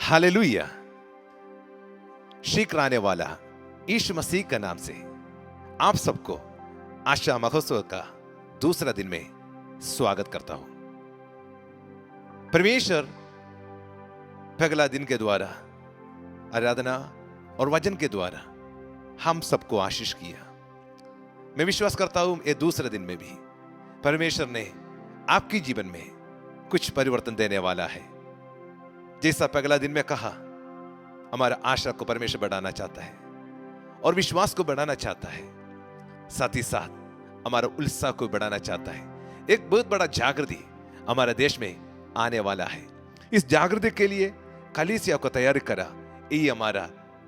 Hallelujah. शीघ्र आने वाला यीशु मसीह के नाम से आप सबको आशा महोत्सव का दूसरा दिन में स्वागत करता हूं। परमेश्वर पहला दिन के द्वारा आराधना और वचन के द्वारा हम सबको आशीष किया। मैं विश्वास करता हूं ये दूसरे दिन में भी परमेश्वर ने आपके जीवन में कुछ परिवर्तन देने वाला है। जैसा पहला दिन में कहा, हमारा आशा को परमेश्वर बढ़ाना चाहता है और विश्वास को बढ़ाना चाहता है, साथ ही साथ हमारा उत्साह को बढ़ाना चाहता है। एक बहुत बड़ा जागृति हमारे देश में आने वाला है। इस जागृति के लिए कलीसिया को तैयार करा, ये हमारा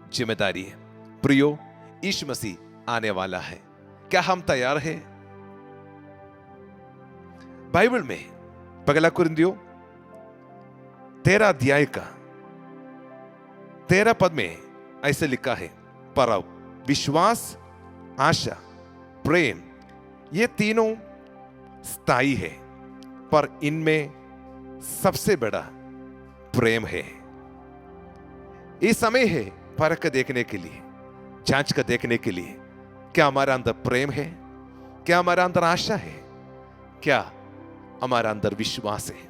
जिम्मेदारी है। प्रियो, यीशु मसीह आने वाला है, क्या हम तैयार हैं? बाइबल में पहला कुरिन्थियों 13 अध्याय का 13 पद में ऐसे लिखा है, पर विश्वास, आशा, प्रेम ये तीनों स्थायी है, पर इनमें सबसे बड़ा प्रेम है। ये समय है परख देखने के लिए, जांच कर देखने के लिए, क्या हमारा अंदर प्रेम है, क्या हमारा अंदर आशा है, क्या हमारा अंदर विश्वास है।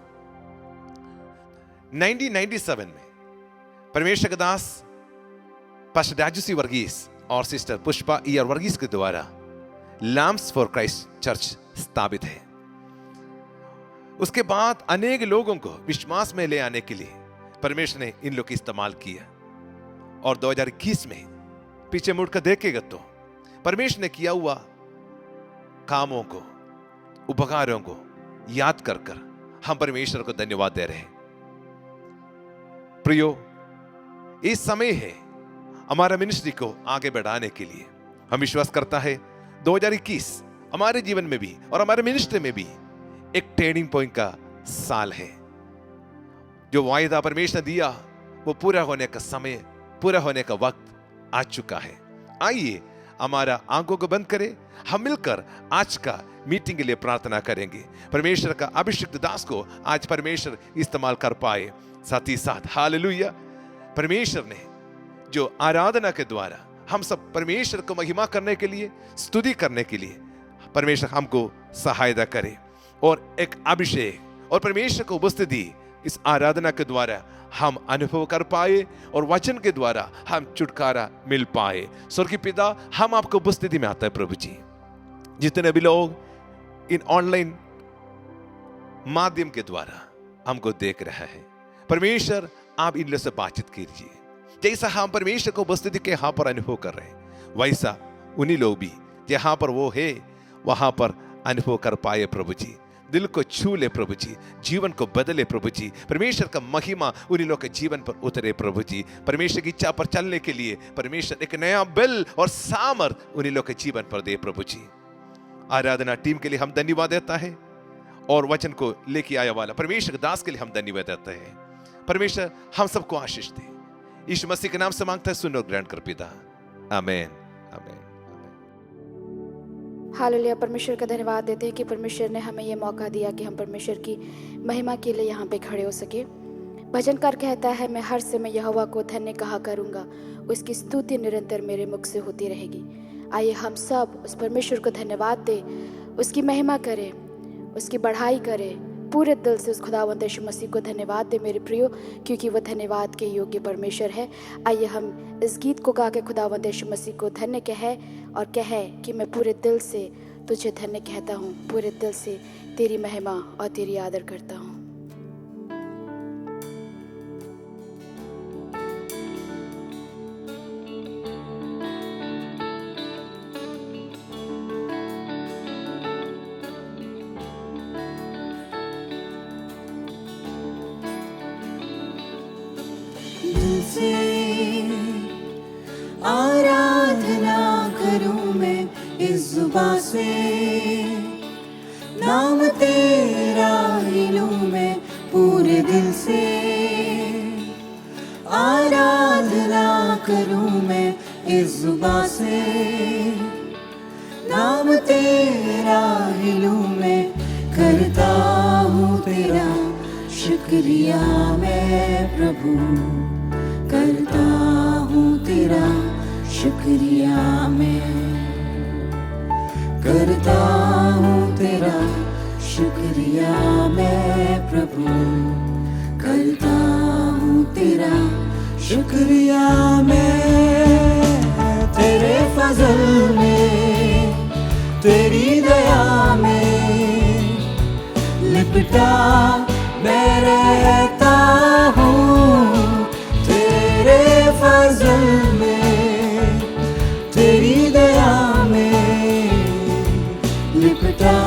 1997 में परमेश्वर के दास पास्टर राजू सी वर्गीस और सिस्टर पुष्पा ईयर वर्गीस के द्वारा लैम्प्स फॉर क्राइस्ट चर्च स्थापित है। उसके बाद अनेक लोगों को विश्वास में ले आने के लिए परमेश्वर ने इन लोग का इस्तेमाल किया। और 2021 में पीछे मुड़कर देखेगा तो परमेश्वर ने किया हुआ कामों को, उपकारों को याद कर कर हम परमेश्वर को धन्यवाद दे रहे हैं। प्रियो, इस समय है हमारा मिनिस्ट्री को आगे बढ़ाने के लिए। हम विश्वास करता है 2021 हमारे जीवन में भी और हमारे मिनिस्ट्री में भी एक टर्निंग पॉइंट का साल है। जो वायदा परमेश्वर ने दिया वो पूरा होने का समय, पूरा होने का वक्त आ चुका है। आइए हमारा आंखों को बंद करें, हम मिलकर आज का मीटिंग के लिए प्रार्थना करेंगे। परमेश्वर का अभिषिक्त दास को आज परमेश्वर इस्तेमाल कर पाए। साथ ही साथ हालेलुया, परमेश्वर ने जो आराधना के द्वारा हम सब परमेश्वर को महिमा करने के लिए, स्तुति करने के लिए परमेश्वर हमको सहायता करे और एक अभिषेक और परमेश्वर को उपस्थिति इस आराधना के द्वारा हम अनुभव कर पाए और वचन के द्वारा हम छुटकारा मिल पाए। स्वर्गीय पिता, हम आपको उपस्थिति में आते हैं प्रभु जी। जितने भी लोग इन ऑनलाइन माध्यम के द्वारा हमको देख रहे हैं, परमेश्वर आप इन लोगों से बातचीत कीजिए। जैसा हम परमेश्वर को उपस्थिति के यहाँ पर अनुभव कर रहे हैं, वैसा उन्हीं लोग भी जहाँ पर वो है वहां पर अनुभव कर पाए प्रभु जी। दिल को छू ले प्रभु जी, जीवन को बदले प्रभु जी। परमेश्वर का महिमा उन्हीं लोग के जीवन पर उतरे प्रभु जी। परमेश्वर की इच्छा पर चलने के लिए परमेश्वर एक नया बल और सामर्थ उन्हीं लोग के जीवन पर दे प्रभु जी। आराधना टीम के लिए हम धन्यवाद देता है और वचन को लेके आया वाला परमेश्वर के दास के लिए हम धन्यवाद देते हैं। परमेश्वर हम सबको आशीष दे। यीशु मसीह के नाम से मांगता है, सुनो ग्रहण कर पिता। आमीन, आमीन। हालेलुया। परमेश्वर का धन्यवाद देते हैं कि परमेश्वर ने हमें ये मौका दिया कि हम परमेश्वर की महिमा के लिए यहाँ पे खड़े हो सके। भजनकार कहता है, मैं हर समय यहोवा को धन्य कहा करूँगा, उसकी स्तुति निरंतर मेरे मुख से होती रहेगी। आइए हम सब उस परमेश्वर को धन्यवाद दें, उसकी महिमा करें, उसकी बढ़ाई करें, पूरे दिल से उस खुदावंद यीशु मसीह को धन्यवाद दे मेरे प्रियो, क्योंकि वह धन्यवाद के योग्य परमेश्वर है। आइए हम इस गीत को गा के खुदावंद यीशु मसीह को धन्य कहें और कहें कि मैं पूरे दिल से तुझे धन्य कहता हूँ, पूरे दिल से तेरी महिमा और तेरी आदर करता हूँ। आराधना करूं मैं इस जुबां से, नाम तेरा ही लूं मैं पूरे दिल से। आराधना करूं मैं इस जुबां से, नाम तेरा ही लूं मैं, करता हूँ तेरा शुक्रिया मैं प्रभु। शुक्रिया मैं करता हूँ तेरा, शुक्रिया मैं प्रभु करता हूँ तेरा, शुक्रिया मैं तेरे फजल में, तेरी दया में लिपटा मैं रहता हूँ, तेरे फजल में, तेरी दया में लिपटा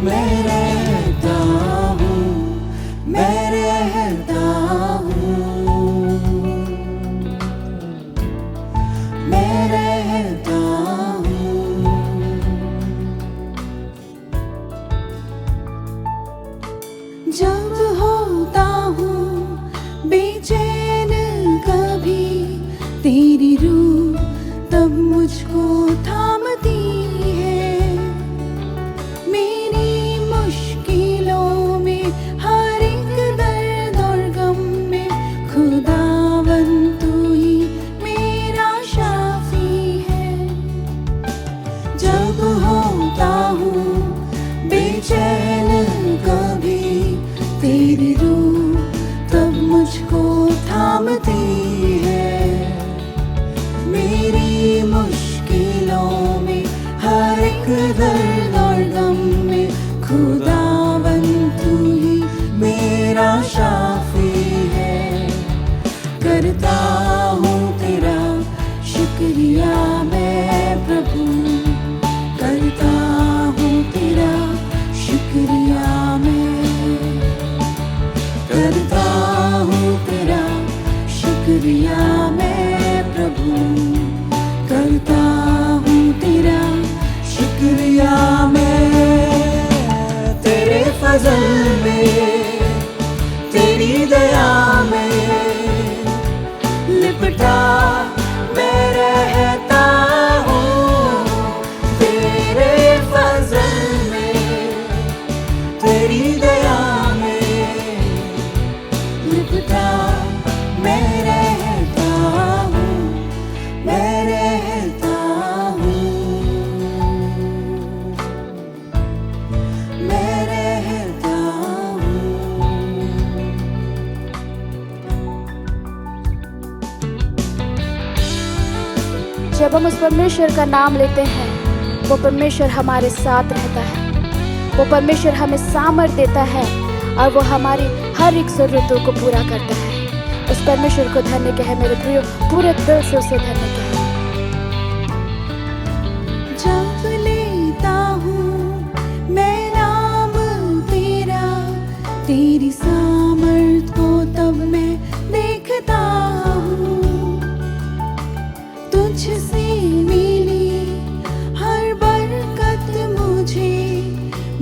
मैं रहता हूँ, मैं रहता हूँ, मैं रहता हूँ। जब होता हूँ बेचैन कभी तेरी रूह तब मुझको थामती है, मेरी मुश्किलों में हर एक दर्द और गम में खुदावन तू ही मेरा शाफी है। जब होता हूँ बेचैन कभी तेरी रूह तब मुझको थामती है, मेरी मुश्किलों में हर एक दर्द और गम में खुदावन तू ही मेरा शाफी है। करता हूँ तेरा शुक्रिया मैं प्रभु करता हूँ तेरा, शुक्रिया मैं करता हूँ तेरा, शुक्रिया मैं प्रभु करता हूँ तेरा, शुक्रिया मैं तेरे फजल में, तेरी दया में लिपटा मैं रहता हूँ, तेरे फजल में, तेरी दया में लिपटा मैं रहता हूँ, मैं रहता हूँ, मैं रहता हूँ। जब हम उस परमेश्वर का नाम लेते हैं, वो परमेश्वर हमारे साथ रहता है, वो परमेश्वर हमें सामर्थ देता है और वो हमारी हर एक ज़रूरतों को पूरा करता है। उस परमेश्वर को धन्य कहे मेरे प्रियो, पूरे दिल से उसे धन्य कहे। जब लेता हूँ मैं नाम तेरा, तेरी सामर्थ को तब मैं देखता हूँ, तुझसे मिली हर बरकत मुझे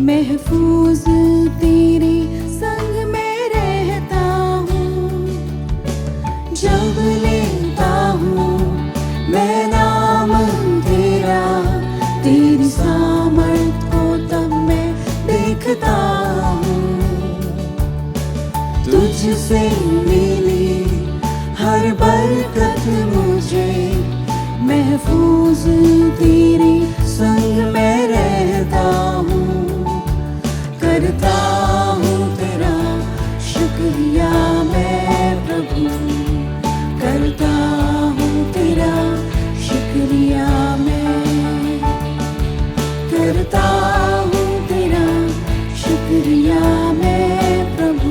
महफूज तेरे संग में रहता हूँ। जब लेता हूँ मैं नाम तेरा, तेरी सामर्थ को तब मैं देखता हूँ, तुझसे मिली हर बरकत मुझे महफूज तेरे संग में रहता हूँ। करता हूँ तेरा शुक्रिया मैं प्रभु करता हूँ तेरा, शुक्रिया मैं करता हूँ तेरा, शुक्रिया मैं प्रभु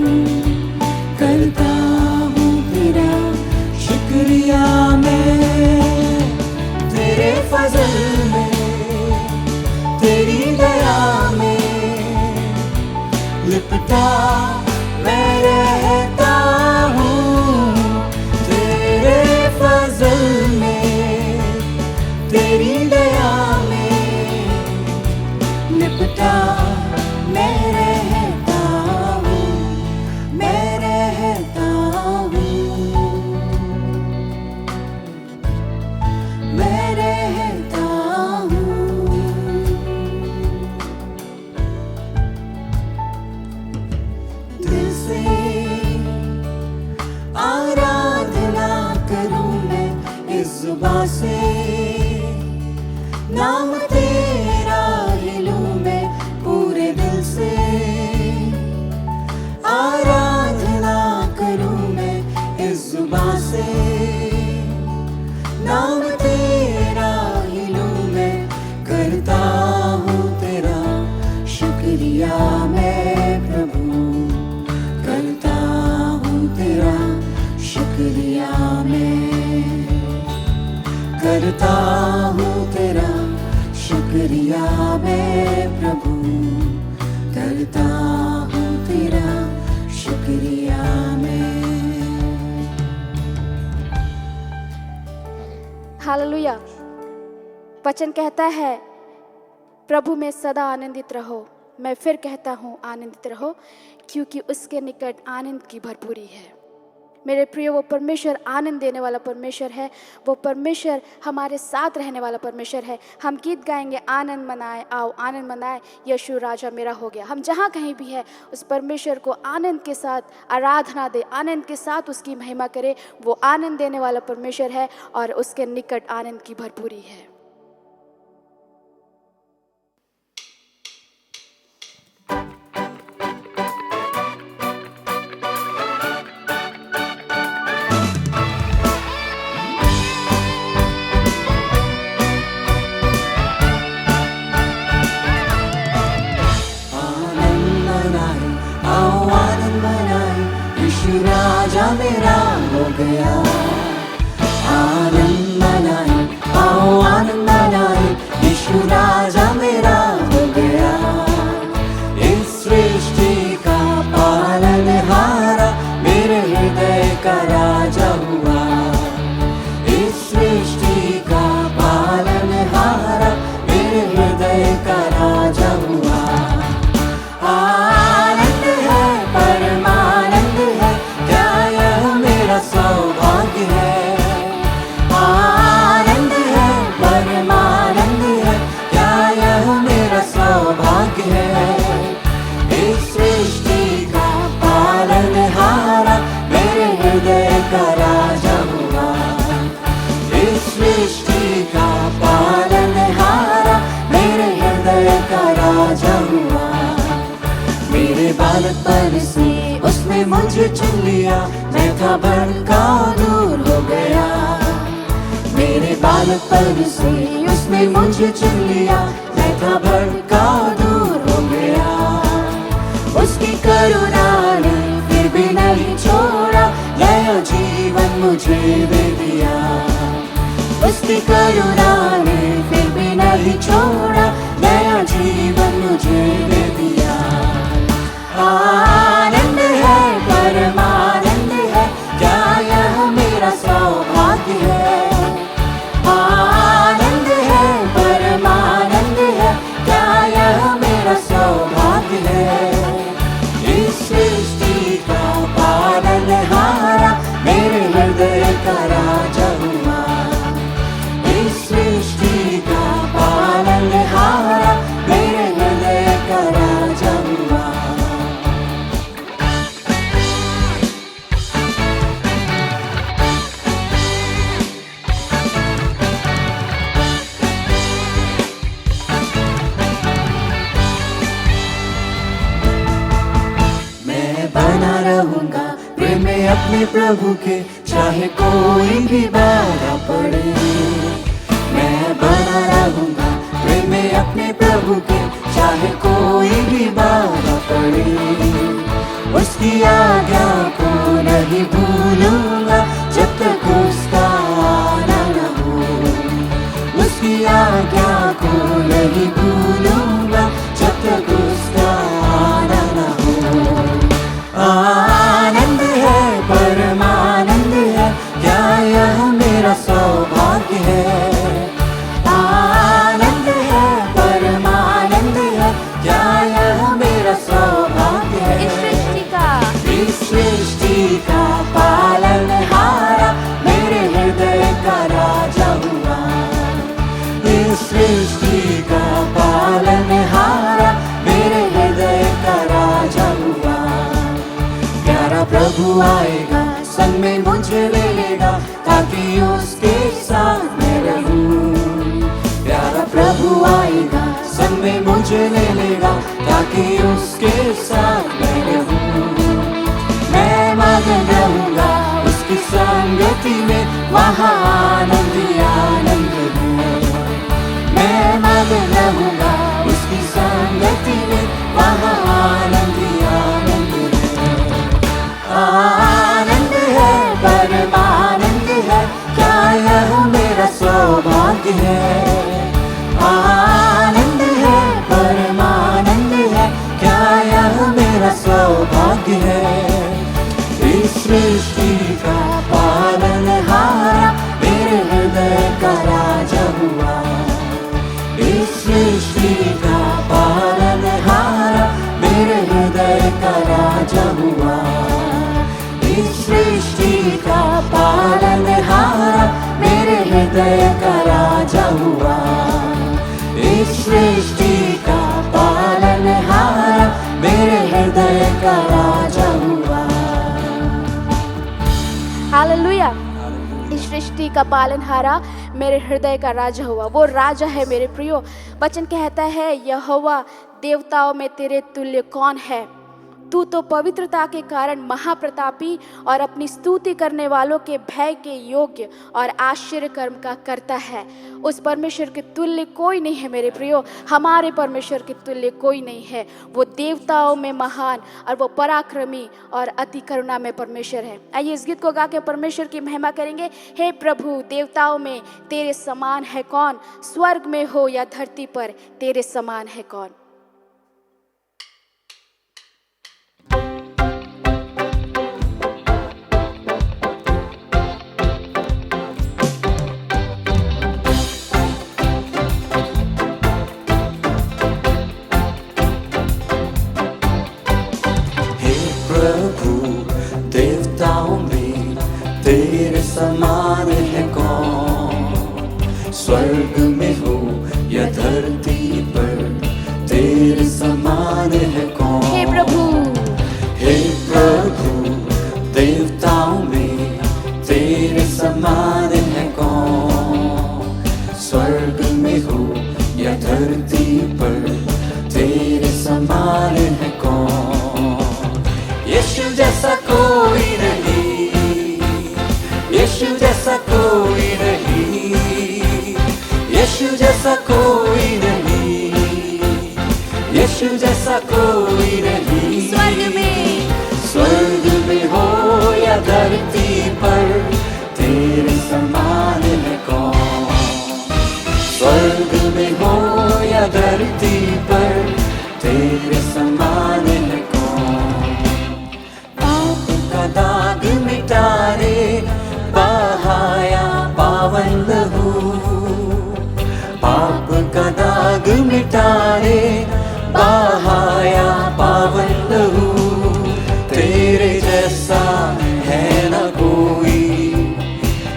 करता हूँ तेरा, शुक्रिया मैं तेरे फजल में, तेरी दया में लिपटा मैं रहता हूँ, तेरे फजल में, तेरी दया में लिपटा मैं रहता हूँ, मैं रहता हूँ, मैं रहता हूँ। दिल से आराधना करूँ मैं इस जुबां से, करता हूँ तेरा शुक्रिया मैं प्रभु, करता हूँ तेरा शुक्रिया मैं। हालेलुया। वचन कहता है प्रभु में सदा आनंदित रहो। मैं फिर कहता हूँ आनंदित रहो, क्योंकि उसके निकट आनंद की भरपूरी है। मेरे प्रिय, वो परमेश्वर आनंद देने वाला परमेश्वर है। वो परमेश्वर हमारे साथ रहने वाला परमेश्वर है। हम गीत गाएंगे, आनंद मनाए, आओ आनंद मनाए, यीशु राजा मेरा हो गया। हम जहाँ कहीं भी है उस परमेश्वर को आनंद के साथ आराधना दे, आनंद के साथ उसकी महिमा करे। वो आनंद देने वाला परमेश्वर है और उसके निकट आनंद की भरपूरी है। राजा मेरा हो गया। आनंद मनाए, आओ आनंद मनाए, यीशु राजा मेरा हो गया। इस सृष्टि का पालनहारा मेरे हृदय का राजा हुआ। इस सृष्टि का पालनहारा मेरे हृदय का राजा हुआ। आनंद है, परमानंद है, क्या यह मेरा सौभाग्य है। आनंद है, परमानंद है, क्या यह मेरा सौभाग्य है। इस सृष्टि का पालनहारा मेरे हृदय का राजा हुआ। इस सृष्टि का पालनहारा मेरे हृदय का राजा हुआ। मेरे बालकपन से उसने मुझे चुन लिया, मैं था भटका दूर हो गया। मेरे बालकपन से उसने मुझे चुन लिया, मैं था भटका दूर हो गया। उसकी करुणा ने फिर भी नहीं छोड़ा, नया जीवन मुझे दे दिया। उसकी करुणा ने फिर भी नहीं छोड़ा, नया जीवन मुझे दे दिया। आनंद है, परमानंद है, क्या यह मेरा सौभाग्य है। आनंद है, परमानंद है, क्या यह मेरा सौभाग्य है। इस सृष्टि का पालनहारा मेरे हृदय का राजा हुआ। इस सृष्टि का पालनहारा मेरे हृदय का राजा हुआ। बना रहूंगा प्रेम में अपने प्रभु के, चाहे कोई भी बाधा पड़े। मैं बना रहूंगा प्रेम में अपने प्रभु के, चाहे कोई भी बाधा पड़े। उसकी आज्ञा को नहीं भूलूंगा जब तक उसका आना न हो। उसकी आज्ञा को नहीं भूलूंगा जब तक उसका आना न हो। आनंद है, परमानंद है, क्या यह मेरा सौभाग्य है। आनंद है, परमानंद है, क्या यह मेरा सौभाग्य है। इस सृष्टि का पालनहारा मेरे हृदय का राजा हुआ। इस सृष्टि का पालनहारा मेरे हृदय का राजा हुआ। प्यारा प्रभु आएगा, संग में मुझे ले लेगा, ताकि उसके साथ मैं रहूं। प्यारा प्रभु आएगा, संग में मुझे ले लेगा, ताकि उसके साथ मैं रहूं। मैं मगन रहूंगा उसकी संगति में, वहाँ आनंद ही आनंद है। मैं मगन रहूंगा उसकी संगति में, वहाँ आनंद ही आनंद है। आनंद है, परमानंद है, क्या यह मेरा मेरा सौभाग्य है। आनंद है, परमानंद है, क्या यह मेरा सौभाग्य है। इस सृष्टि का पालनहारा मेरे हृदय का राजा हुआ। इस सृष्टि का पालनहारा मेरे हृदय का राजा हुआ। इस सृष्टि का पालनहारा मेरे हृदय का राजा हुआ। इस सृष्टि का पालनहारा मेरे हृदय का राजा हुआ। हालेलुया। इस सृष्टि का पालनहारा मेरे हृदय का राजा हुआ। वो राजा है मेरे प्रियो। वचन कहता है, यहोवा देवताओं में तेरे तुल्य कौन है। तू तो पवित्रता के कारण महाप्रतापी और अपनी स्तुति करने वालों के भय के योग्य और आश्चर्य कर्म का करता है। उस परमेश्वर के तुल्य कोई नहीं है मेरे प्रियो। हमारे परमेश्वर के तुल्य कोई नहीं है। वो देवताओं में महान और वो पराक्रमी और अति करुणा में परमेश्वर है। आइए इस गीत को गा के परमेश्वर की महिमा करेंगे। हे प्रभु, देवताओं में तेरे समान है कौन, स्वर्ग में हो या धरती पर तेरे समान है कौन। तेरे समान है कौन, स्वर्ग में हो या धरती पर तेरे समान है कौन। हे प्रभु, हे प्रभु, देवताओं में तेरे समान है कौन, स्वर्ग में हो या धरती पर तेरे समान है कौन। यीशु जैसा कोई नहीं, यीशु जैसा कोई नहीं, यीशु जैसा कोई नहीं, यीशु जैसा कोई नहीं। स्वर्ग में हो या धरती पर तेरे समान है कौन, स्वर्ग में हो या धरती पर तेरे समान है कौन। पाप का दाग मिटा रे, बहाया पावन लहू, पाप का दाग मिटा रे, बहाया पावन लहू। तेरे जैसा है न कोई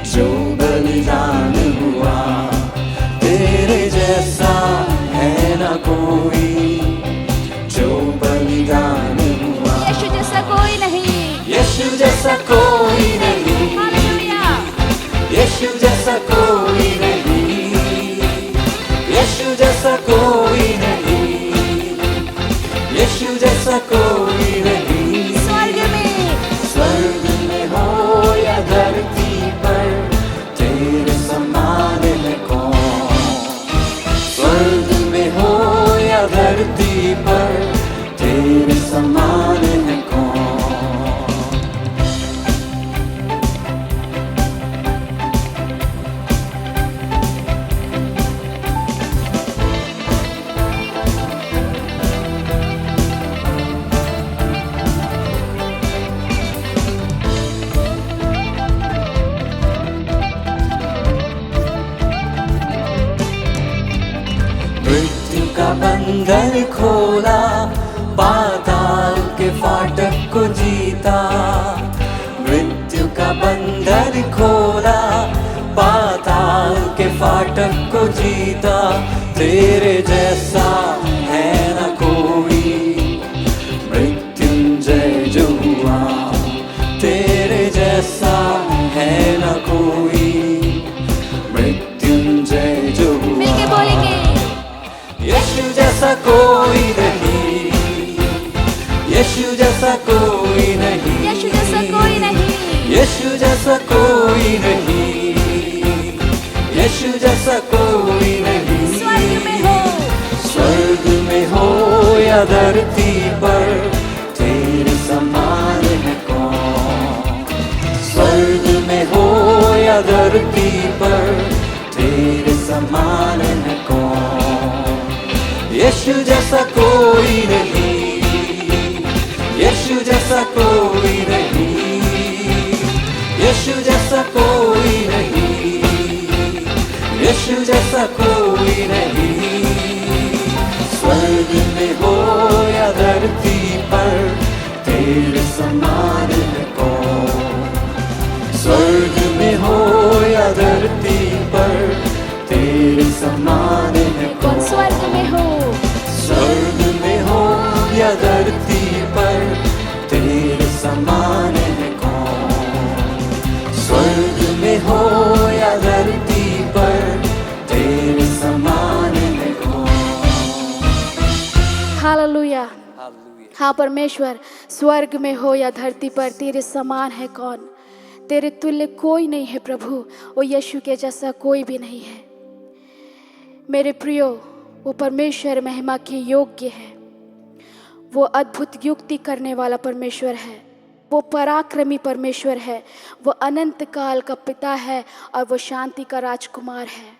जो बलिदान हुआ, तेरे जैसा है न कोई जो बलिदान हुआ। यीशु जैसा कोई नहीं, यीशु जैसा कोई नहीं, यीशु जैसा कोई नहीं, यीशु जैसा कोई नहीं, यीशु जैसा कोई नहीं। स्वर्ग में हो या धरती पर तेरे समान है कौन, स्वर्ग में हो या धरती पर तेरे समान है कौन। बंधन खोला, पाताल के फाटक को जीता। मृत्यु का बंधन खोला, पाताल के फाटक को जीता। तेरे जैसा है न कोई, मृत्युंजय जो हुआ। तेरे जैसा है न कोई, मृत्युंजय जो हुआ। मिलके बोलेंगे, यीशु जैसा कोई नहीं, यीशु जैसा कोई नहीं, यीशु जैसा कोई नहीं, यीशु जैसा कोई नहीं, यीशु जैसा कोई नहीं। स्वर्ग में हो या धरती पर तेरे समान है कौन, स्वर्ग में हो या धरती पर यीशु जैसा कोई नहीं, यीशु जैसा कोई नहीं, यीशु जैसा कोई नहीं, यीशु जैसा कोई नहीं। स्वर्ग में हो या धरती पर तेरे समान है कौन, स्वर्ग में हो या धरती पर तेरे समान है कौन स्वर्ग में हो, स्वर्ग में हो या धरती पर तेरे समान है कौन, स्वर्ग में हो या धरती पर तेरे समान है कौन। हालेलुया। हाँ परमेश्वर, स्वर्ग में हो या धरती पर तेरे समान है कौन, तेरे तुल्य कोई नहीं है प्रभु, वो यीशु के जैसा कोई भी नहीं है। मेरे प्रियो, वो परमेश्वर महिमा के योग्य है, वो अद्भुत युक्ति करने वाला परमेश्वर है, वो पराक्रमी परमेश्वर है, वो अनंत काल का पिता है और वो शांति का राजकुमार है।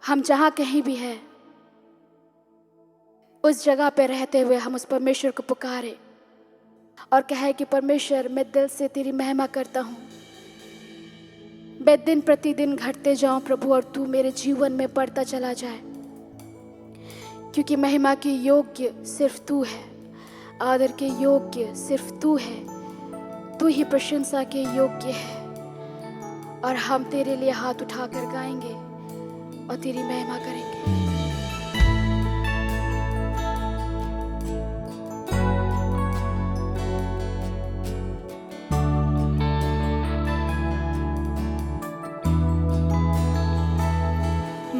हम जहाँ कहीं भी हैं, उस जगह पे रहते हुए हम उस परमेश्वर को पुकारे और कहे कि परमेश्वर, मैं दिल से तेरी महिमा करता हूँ, मैं दिन प्रतिदिन घटते जाऊं प्रभु और तू मेरे जीवन में बढ़ता चला जाए, क्योंकि महिमा के योग्य सिर्फ तू है, आदर के योग्य सिर्फ तू है, तू ही प्रशंसा के योग्य है। और हम तेरे लिए हाथ उठाकर गाएंगे और तेरी महिमा करेंगे।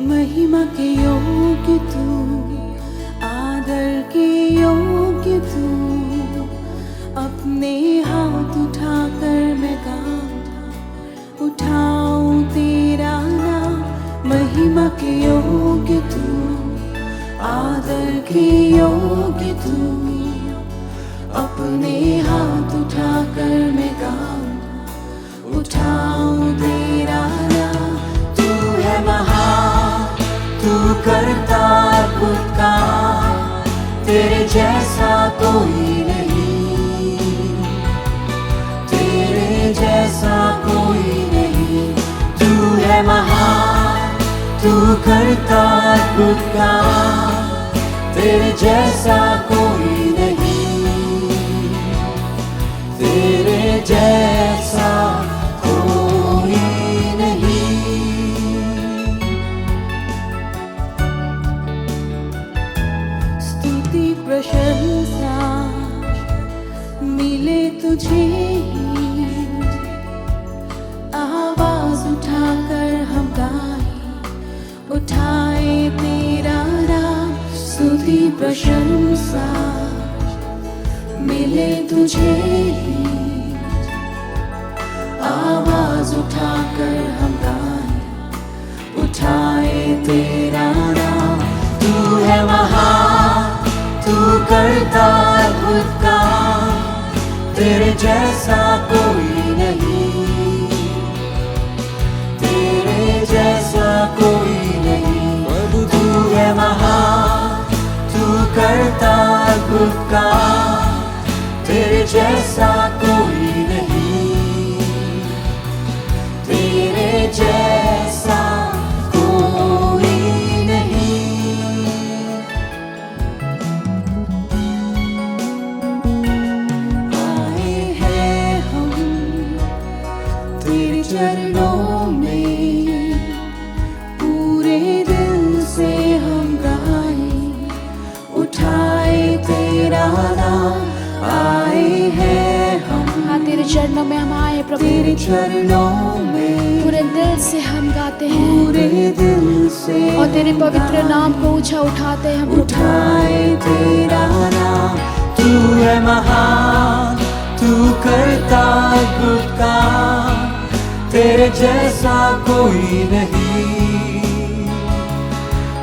महिमा के योग्य तू, आदर के योग्य तू, अपने हाथ उठाकर मैं उठाऊं तेरा नाम। महिमा के योग्य तू, आदर के योग्य तू, अपने हाथ उठाकर मैं उठाऊं तेरा नाम। तू है महान, तू करता अद्भुत काम, तेरे जैसा कोई नहीं, तेरे जैसा कोई नहीं। तू है महान, तू करता अद्भुत काम, तेरे जैसा कोई नहीं, तेरे जैसा कोई नहीं। स्तुति प्रशंसा मिले तुझे ही, आवाज उठाकर हम उठाए तेरा नाम। स्तुति प्रशंसा मिले तुझे ही, आवाज उठाकर हम उठाए तेरा नाम। तू है महान, तू करता अद्भुत काम, तेरे जैसा कोई नहीं, तेरे जैसा कोई नहीं। प्रभु तू है महान, तू करता अद्भुत काम, तेरे जैसा कोई नहीं, तेरे जैसा कोई नहीं। आए हैं हम तेरे चरणों में, पूरे दिल से हम गाए उठाए तेरा नाम। आए हैं हम, हाँ तेरे चरणों में हम आए प्रभु, तेरे चरणों में पूरे दिल से हम गाते हैं, पूरे दिल से और तेरे पवित्र नाम को ऊंचा उठाते हैं प्रभु। उठाए तेरा नाम। तू है महान, तू करता अद्भुत काम, तेरे जैसा कोई नहीं,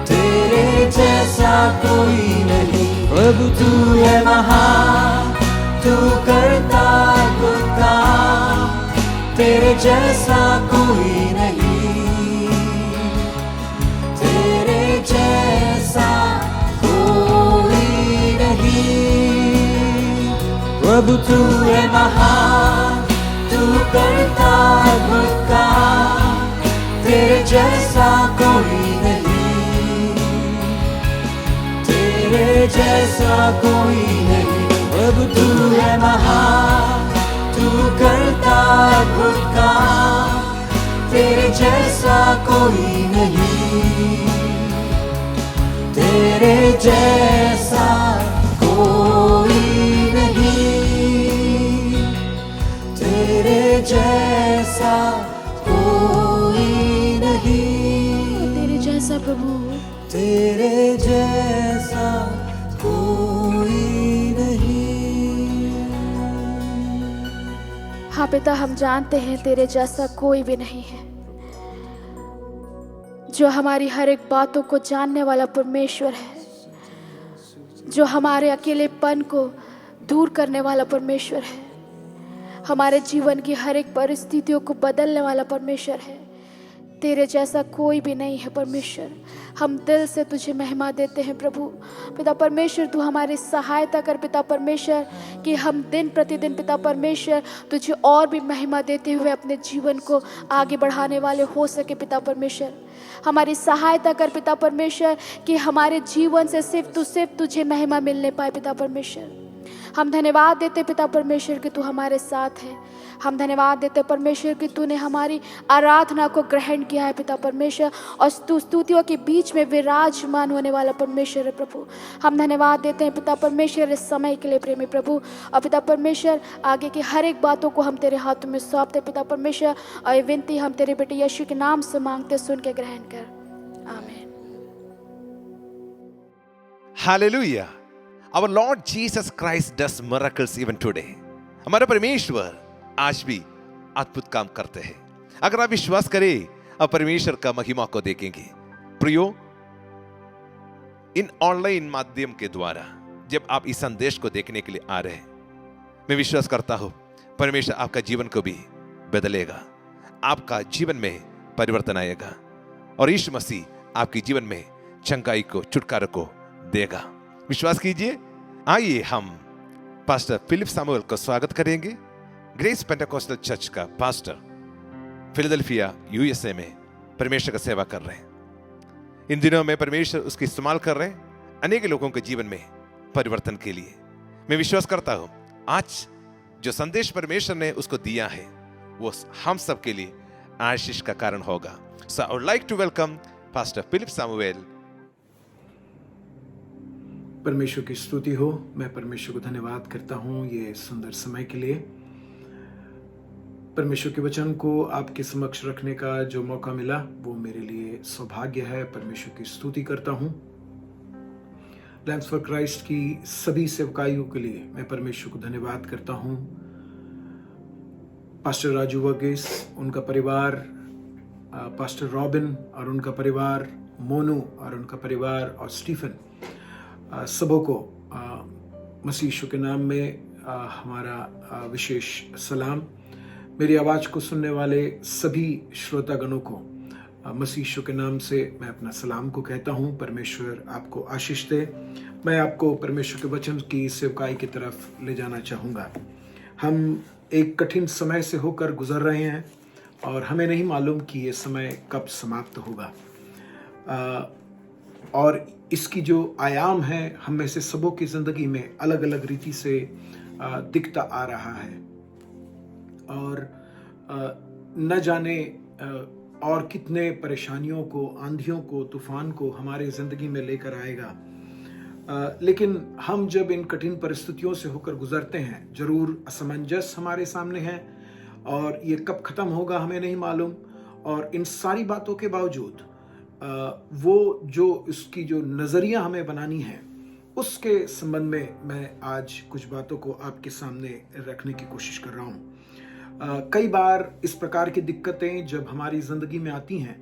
तेरे जैसा कोई नहीं। प्रभु तू है महान, तू करता अद्भुत काम, तेरे जैसा कोई नहीं, तेरे जैसा तेरे जैसा कोई नहीं, तेरे जैसा कोई नहीं। प्रभु तू है महान, तू करता अद्भुत काम, तेरे जैसा कोई नहीं, तेरे जैसा कोई नहीं, तेरे जैसा कोई नहीं, तेरे जैसा प्रभु, तेरे जैसा कोई नहीं। हाँ पिता, हम जानते हैं तेरे जैसा कोई भी नहीं है, जो हमारी हर एक बातों को जानने वाला परमेश्वर है, जो हमारे अकेलेपन को दूर करने वाला परमेश्वर है, हमारे जीवन की हर एक परिस्थितियों को बदलने वाला परमेश्वर है। तेरे जैसा कोई भी नहीं है परमेश्वर। हम दिल से तुझे महिमा देते हैं प्रभु। पिता परमेश्वर, तू हमारी सहायता कर पिता परमेश्वर, कि हम दिन प्रतिदिन पिता परमेश्वर तुझे और भी महिमा देते हुए अपने जीवन को आगे बढ़ाने वाले हो सके पिता परमेश्वर। हमारी सहायता कर पिता परमेश्वर, कि हमारे जीवन से सिर्फ तुझे महिमा मिलने पाए पिता परमेश्वर। हम धन्यवाद देते पिता परमेश्वर कि तू हमारे साथ है। हम धन्यवाद देते परमेश्वर कि तूने हमारी आराधना को ग्रहण किया है पिता परमेश्वर, और तू स्तुतियों के बीच में विराजमान होने वाला परमेश्वर है प्रभु। हम धन्यवाद देते हैं पिता परमेश्वर इस समय के लिए प्रेमी प्रभु। और पिता परमेश्वर, आगे की हर एक बातों को हम तेरे हाथों में सौंपते पिता परमेश्वर, और ये विनती हम तेरे बेटे यीशु के नाम से मांगते, सुन के ग्रहण कर, आमीन। Hallelujah. Our Lord Jesus Christ does miracles even today. हमारा परमेश्वर आज भी अद्भुत काम करते हैं। अगर आप विश्वास करें, आप परमेश्वर का महिमा को देखेंगे। प्रियो, इन ऑनलाइन माध्यम के द्वारा जब आप इस संदेश को देखने के लिए आ रहे हैं, मैं विश्वास करता हूं परमेश्वर आपका जीवन को भी बदलेगा, आपका जीवन में परिवर्तन आएगा, और यीशु मसीह आपके जीवन में चंगाई को, छुटकारे को देगा। विश्वास कीजिए। आइए हम पास्टर फिलिप सामुएल को स्वागत करेंगे। ग्रेस पेंटेकोस्टल चर्च का पास्टर, फिलाडेल्फिया यूएसए में परमेश्वर का सेवा कर रहे हैं। इन दिनों में परमेश्वर उसका इस्तेमाल कर रहे हैं अनेक लोगों के जीवन में परिवर्तन के लिए। मैं विश्वास करता हूं आज जो संदेश परमेश्वर ने उसको दिया है वो हम सब के लिए आशीष का कारण होगा। So I would like to welcome pastor Philip Samuel. परमेश्वर की स्तुति हो। मैं परमेश्वर को धन्यवाद करता हूँ ये सुंदर समय के लिए। परमेश्वर के वचन को आपके समक्ष रखने का जो मौका मिला वो मेरे लिए सौभाग्य है। परमेश्वर की स्तुति करता हूँ। लैम्प्स फॉर क्राइस्ट की सभी सेवकाइयों के लिए मैं परमेश्वर को धन्यवाद करता हूँ। पास्टर राजू वर्गीस, उनका परिवार, पास्टर रॉबिन और उनका परिवार, मोनू और उनका परिवार, और स्टीफन, सबों को मसीह यीशु के नाम में हमारा विशेष सलाम। मेरी आवाज़ को सुनने वाले सभी श्रोतागणों को मसीह यीशु के नाम से मैं अपना सलाम को कहता हूँ। परमेश्वर आपको आशीष दे। मैं आपको परमेश्वर के वचन की सेवकाई की तरफ ले जाना चाहूँगा। हम एक कठिन समय से होकर गुजर रहे हैं और हमें नहीं मालूम कि ये समय कब समाप्त होगा, और इसकी जो आयाम है हम में से सबों की ज़िंदगी में अलग अलग रीति से दिखता आ रहा है, और न जाने और कितने परेशानियों को, आंधियों को, तूफान को हमारे ज़िंदगी में लेकर आएगा। लेकिन हम जब इन कठिन परिस्थितियों से होकर गुजरते हैं, ज़रूर असमंजस हमारे सामने है और ये कब ख़त्म होगा हमें नहीं मालूम। और इन सारी बातों के बावजूद वो जो इसकी जो नज़रिया हमें बनानी है उसके संबंध में मैं आज कुछ बातों को आपके सामने रखने की कोशिश कर रहा हूँ। कई बार इस प्रकार की दिक्कतें जब हमारी ज़िंदगी में आती हैं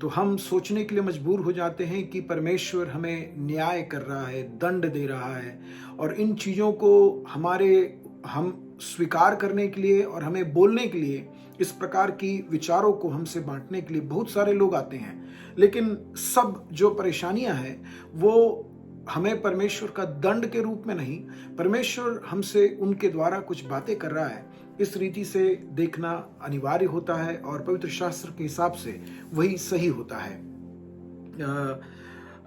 तो हम सोचने के लिए मजबूर हो जाते हैं कि परमेश्वर हमें न्याय कर रहा है, दंड दे रहा है, और इन चीज़ों को हम स्वीकार करने के लिए और हमें बोलने के लिए, इस प्रकार की विचारों को हमसे बांटने के लिए बहुत सारे लोग आते हैं। लेकिन सब जो परेशानियां हैं वो हमें परमेश्वर का दंड के रूप में नहीं, परमेश्वर हमसे उनके द्वारा कुछ बातें कर रहा है इस रीति से देखना अनिवार्य होता है और पवित्र शास्त्र के हिसाब से वही सही होता है।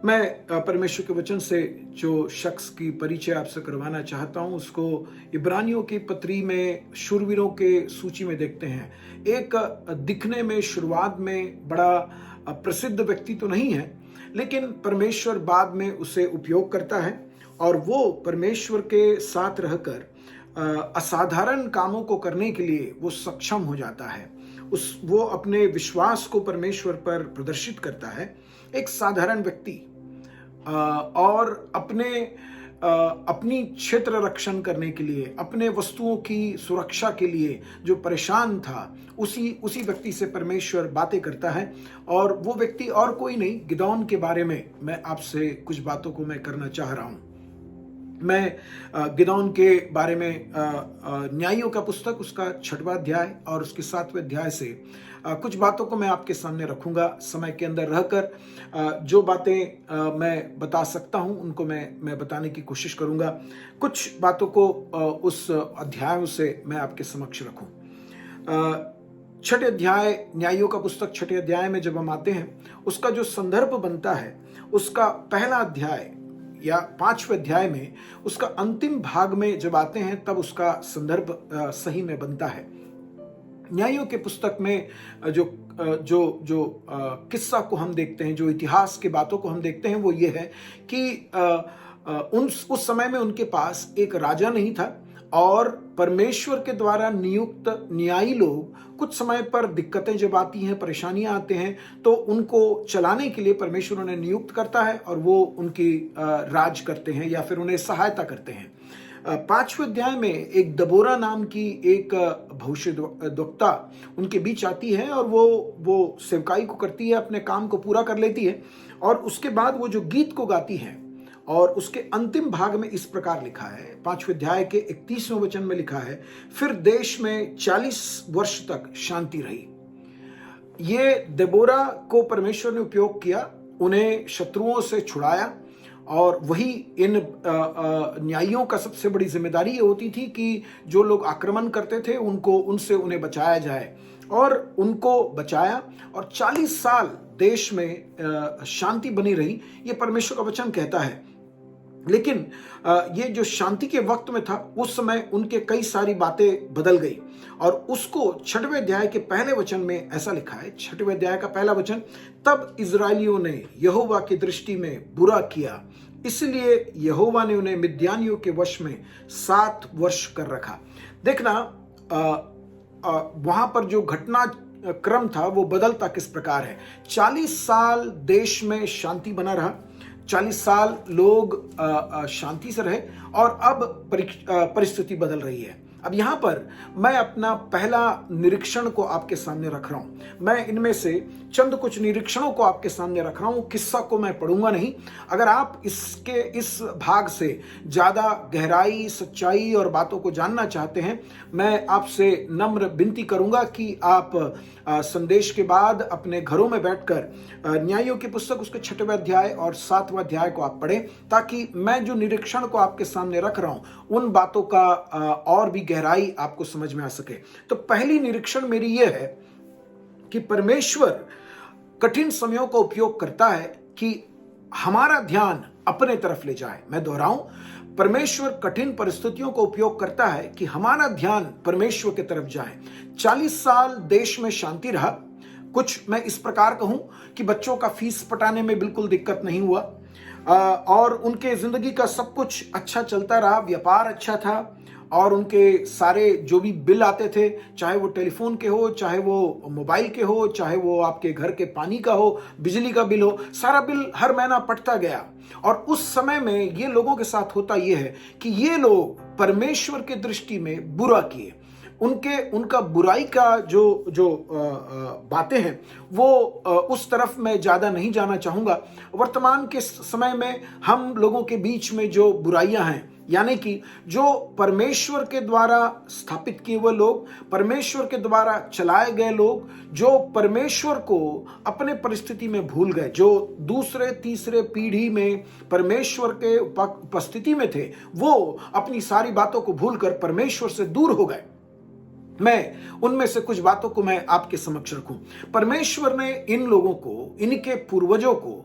मैं परमेश्वर के वचन से जो शख्स की परिचय आपसे करवाना चाहता हूं उसको इब्रानियों की पत्री में शूरवीरों के सूची में देखते हैं। एक दिखने में शुरुआत में बड़ा प्रसिद्ध व्यक्ति तो नहीं है, लेकिन परमेश्वर बाद में उसे उपयोग करता है और वो परमेश्वर के साथ रहकर असाधारण कामों को करने के लिए वो सक्षम हो जाता है। वो अपने विश्वास को परमेश्वर पर प्रदर्शित करता है। एक साधारण व्यक्ति और अपनी क्षेत्र रक्षण करने के लिए, अपने वस्तुओं की सुरक्षा के लिए जो परेशान था, उसी व्यक्ति से परमेश्वर बातें करता है। और वो व्यक्ति और कोई नहीं, गिदोन के बारे में मैं आपसे कुछ बातों को मैं करना चाह रहा हूं। मैं गिदोन के बारे में न्यायियों का पुस्तक उसका 6वां अध्याय और उसके 7वें अध्याय से कुछ बातों को मैं आपके सामने रखूंगा। समय के अंदर रहकर जो बातें मैं बता सकता हूं उनको मैं बताने की कोशिश करूंगा। कुछ बातों को उस अध्यायों से मैं आपके समक्ष रखूं। 6ठे अध्याय, न्यायियों का पुस्तक 6ठे अध्याय में जब हम आते हैं, उसका जो संदर्भ बनता है, उसका पहला अध्याय या 5वें अध्याय में उसका अंतिम भाग में जब आते हैं तब उसका संदर्भ सही में बनता है। न्यायों के पुस्तक में जो किस्सा को हम देखते हैं, जो इतिहास की बातों को हम देखते हैं, वो ये है कि उस समय में उनके पास एक राजा नहीं था और परमेश्वर के द्वारा नियुक्त न्यायी लोग कुछ समय पर दिक्कतें जब आती हैं, परेशानियां आते हैं, तो उनको चलाने के लिए परमेश्वर उन्हें नियुक्त करता है और वो उनकी राज करते हैं या फिर उन्हें सहायता करते हैं। 5वें अध्याय में एक दबोरा नाम की एक भविष्यद्वक्ता उनके बीच आती है और वो सेवकाई को करती है, अपने काम को पूरा कर लेती है और उसके बाद वो जो गीत को गाती है और उसके अंतिम भाग में इस प्रकार लिखा है, 5वें अध्याय के 31वें वचन में लिखा है, फिर देश में 40 वर्ष तक शांति रही। ये दबोरा को परमेश्वर ने उपयोग किया, उन्हें शत्रुओं से छुड़ाया और वही इन न्यायियों का सबसे बड़ी जिम्मेदारी ये होती थी कि जो लोग आक्रमण करते थे उनसे उन्हें बचाया जाए, और उनको बचाया और 40 साल देश में शांति बनी रही, ये परमेश्वर का वचन कहता है। लेकिन ये जो शांति के वक्त में था, उस समय उनके कई सारी बातें बदल गई और उसको 6वें अध्याय के पहले वचन में ऐसा लिखा है, 6वें अध्याय का पहला वचन, तब इजराइलियों ने यहोवा की दृष्टि में बुरा किया, इसलिए यहोवा ने उन्हें मिद्यानियों के वश में 7 वर्ष कर रखा। देखना वहां पर जो घटना क्रम था वो बदलता किस प्रकार है। 40 साल देश में शांति बना रहा, 40 साल लोग शांति से रहे और अब परिस्थिति बदल रही है। अब यहां पर मैं अपना पहला निरीक्षण को आपके सामने रख रहा हूं। मैं इनमें से चंद कुछ निरीक्षणों को आपके सामने रख रहा हूं, किस्सा को मैं पढ़ूंगा नहीं। अगर आप इस भाग से ज्यादा गहराई, सच्चाई और बातों को जानना चाहते हैं, मैं आपसे नम्र विनती करूंगा कि आप संदेश के बाद अपने घरों में बैठकर न्यायों की पुस्तक उसके 6वें अध्याय और 7वां अध्याय को आप पढ़ें, ताकि मैं जो निरीक्षण को आपके सामने रख रहा हूं उन बातों का और भी गहराई आपको समझ में आ सके। तो पहली निरीक्षण मेरी यह है कि परमेश्वर कठिन समयों का उपयोग करता है कि हमारा ध्यान अपने तरफ ले जाए। मैं दोहराऊं, परमेश्वर कठिन परिस्थितियों का उपयोग करता है कि हमारा ध्यान परमेश्वर की तरफ जाए। 40 साल देश में शांति रहा। कुछ मैं इस प्रकार कहूं कि बच्चों का फीस पटाने में बिल्कुल दिक्कत नहीं हुआ और उनके जिंदगी का सब कुछ अच्छा चलता रहा, व्यापार अच्छा था और उनके सारे जो भी बिल आते थे, चाहे वो टेलीफोन के हो, चाहे वो मोबाइल के हो, चाहे वो आपके घर के पानी का हो, बिजली का बिल हो, सारा बिल हर महीना पटता गया। और उस समय में ये लोगों के साथ होता ये है कि ये लोग परमेश्वर के दृष्टि में बुरा किए। उनका बुराई का जो बातें हैं वो उस तरफ मैं ज्यादा नहीं जाना चाहूंगा। वर्तमान के समय में हम लोगों के बीच में जो बुराइयां हैं, यानी कि जो परमेश्वर के द्वारा स्थापित किए हुए लोग, परमेश्वर के द्वारा चलाए गए लोग, जो परमेश्वर को अपने परिस्थिति में भूल गए, जो दूसरे तीसरे पीढ़ी में परमेश्वर के उपस्थिति में थे, वो अपनी सारी बातों को भूलकर परमेश्वर से दूर हो गए। मैं उनमें से कुछ बातों को मैं आपके समक्ष रखूं। परमेश्वर ने इन लोगों को, इनके पूर्वजों को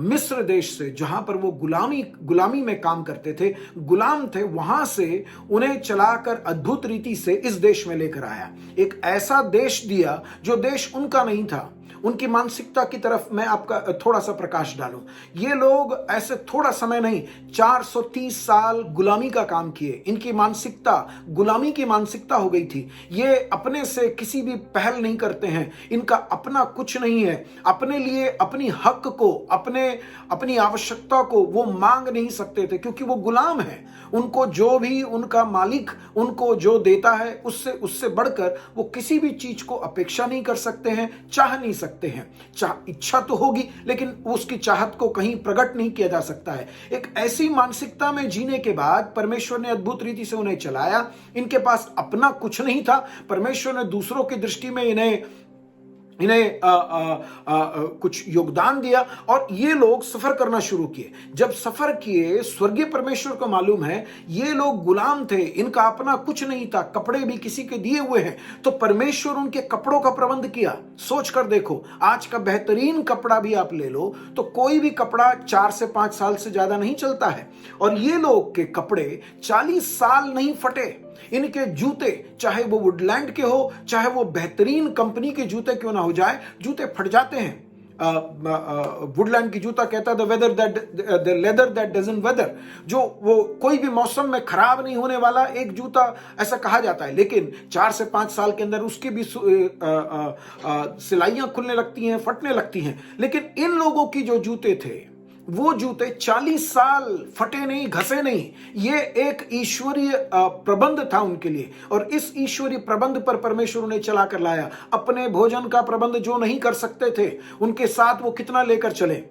मिस्र देश से, जहां पर वो गुलामी में काम करते थे, गुलाम थे, वहां से उन्हें चलाकर अद्भुत रीति से इस देश में लेकर आया। एक ऐसा देश दिया जो देश उनका नहीं था। उनकी मानसिकता की तरफ मैं आपका थोड़ा सा प्रकाश डालूं। ये लोग ऐसे थोड़ा समय नहीं, 430 साल गुलामी का काम किए। इनकी मानसिकता गुलामी की मानसिकता हो गई थी। ये अपने से किसी भी पहल नहीं करते हैं, इनका अपना कुछ नहीं है। अपने लिए अपनी हक को, अपनी आवश्यकता को वो मांग नहीं सकते थे, क्योंकि वो गुलाम है। उनको जो भी उनका मालिक उनको जो देता है, उससे बढ़कर वो किसी भी चीज को अपेक्षा नहीं कर सकते हैं, चाह नहीं सकते हैं। इच्छा तो होगी, लेकिन उसकी चाहत को कहीं प्रकट नहीं किया जा सकता है। एक ऐसी मानसिकता में जीने के बाद परमेश्वर ने अद्भुत रीति से उन्हें चलाया। इनके पास अपना कुछ नहीं था। परमेश्वर ने दूसरों की दृष्टि में इन्हें कुछ योगदान दिया और ये लोग सफर करना शुरू किए। जब सफर किए, स्वर्गीय परमेश्वर को मालूम है ये लोग गुलाम थे, इनका अपना कुछ नहीं था, कपड़े भी किसी के दिए हुए हैं, तो परमेश्वर उनके कपड़ों का प्रबंध किया। सोच कर देखो, आज का बेहतरीन कपड़ा भी आप ले लो तो कोई भी कपड़ा 4 से 5 साल से ज्यादा नहीं चलता है, और ये लोग के कपड़े 40 साल नहीं फटे। इनके जूते, चाहे वो वुडलैंड के हो, चाहे वो बेहतरीन कंपनी के जूते क्यों ना हो जाए, जूते फट जाते हैं। वुडलैंड की जूता कहता है the leather that doesn't weather, जो वो कोई भी मौसम में खराब नहीं होने वाला एक जूता, ऐसा कहा जाता है। लेकिन 4 से 5 साल के अंदर उसकी भी सिलाइयां खुलने लगती हैं, फटने लगती हैं। लेकिन इन लोगों की जो जूते थे, वो जूते 40 साल फटे नहीं, घसे नहीं। ये एक ईश्वरीय प्रबंध था उनके लिए, और इस ईश्वरीय प्रबंध पर परमेश्वर उन्हें चला कर लाया। अपने भोजन का प्रबंध जो नहीं कर सकते थे, उनके साथ वो कितना लेकर चले।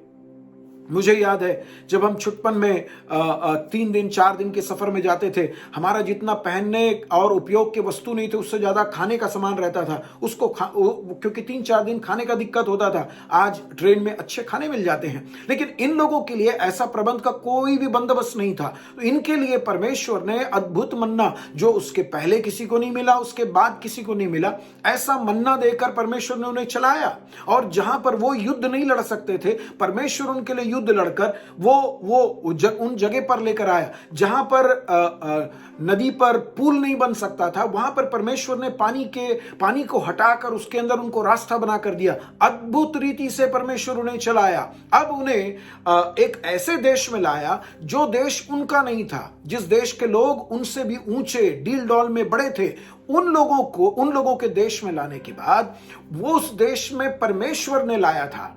मुझे याद है जब हम छुटपन में 3 दिन 4 दिन के सफर में जाते थे, हमारा जितना पहनने और उपयोग के वस्तु नहीं थे, उससे ज्यादा खाने का सामान रहता था। उसको क्योंकि 3-4 दिन खाने का दिक्कत होता था। आज ट्रेन में अच्छे खाने मिल जाते हैं, लेकिन इन लोगों के लिए ऐसा प्रबंध का कोई भी बंदोबस्त नहीं था। तो इनके लिए परमेश्वर ने अद्भुत मन्ना, जो उसके पहले किसी को नहीं मिला, उसके बाद किसी को नहीं मिला, ऐसा मन्ना देकर परमेश्वर ने उन्हें चलाया। और जहां पर वो युद्ध नहीं लड़ सकते थे, परमेश्वर उनके लिए युद्ध लड़कर वो उन जगह पर लेकर आया जहां पर नदी पर पुल नहीं बन सकता था। वहां पर परमेश्वर ने पानी को हटाकर उसके अंदर उनको रास्ता बना कर दिया। अद्भुत रीति से परमेश्वर उन्हें चलाया। अब उन्हें एक ऐसे देश में लाया जो देश उनका नहीं था, जिस देश के लोग उनसे भी ऊंचे डील डॉल में बड़े थे। उन लोगों के देश में लाने के बाद वो उस देश में परमेश्वर ने लाया था।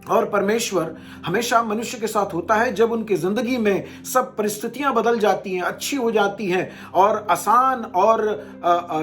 और परमेश्वर हमेशा मनुष्य के साथ होता है जब उनकी जिंदगी में सब परिस्थितियां बदल जाती हैं, अच्छी हो जाती हैं और आसान और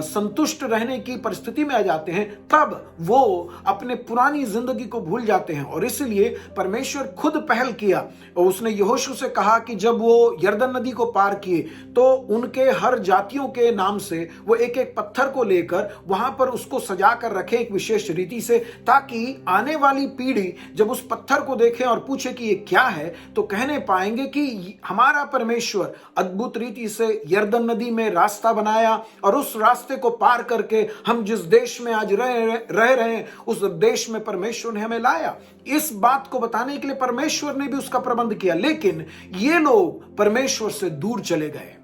संतुष्ट रहने की परिस्थिति में आ जाते हैं, तब वो अपने पुरानी जिंदगी को भूल जाते हैं। और इसलिए परमेश्वर खुद पहल किया और उसने यहोशू से कहा कि जब वो यरदन नदी को पार किए तो उनके हर जातियों के नाम से वो एक एक पत्थर को लेकर वहां पर उसको सजा कर रखे एक विशेष रीति से, ताकि आने वाली पीढ़ी जब उस पत्थर को देखें और पूछे कि ये क्या है, तो कहने पाएंगे कि हमारा परमेश्वर अद्भुत रीति से यरदन नदी में रास्ता बनाया और उस रास्ते को पार करके हम जिस देश में आज रह रहे हैं, उस देश में परमेश्वर ने हमें लाया। इस बात को बताने के लिए परमेश्वर ने भी उसका प्रबंध किया। लेकिन ये लोग परमेश्वर से दूर चले गए।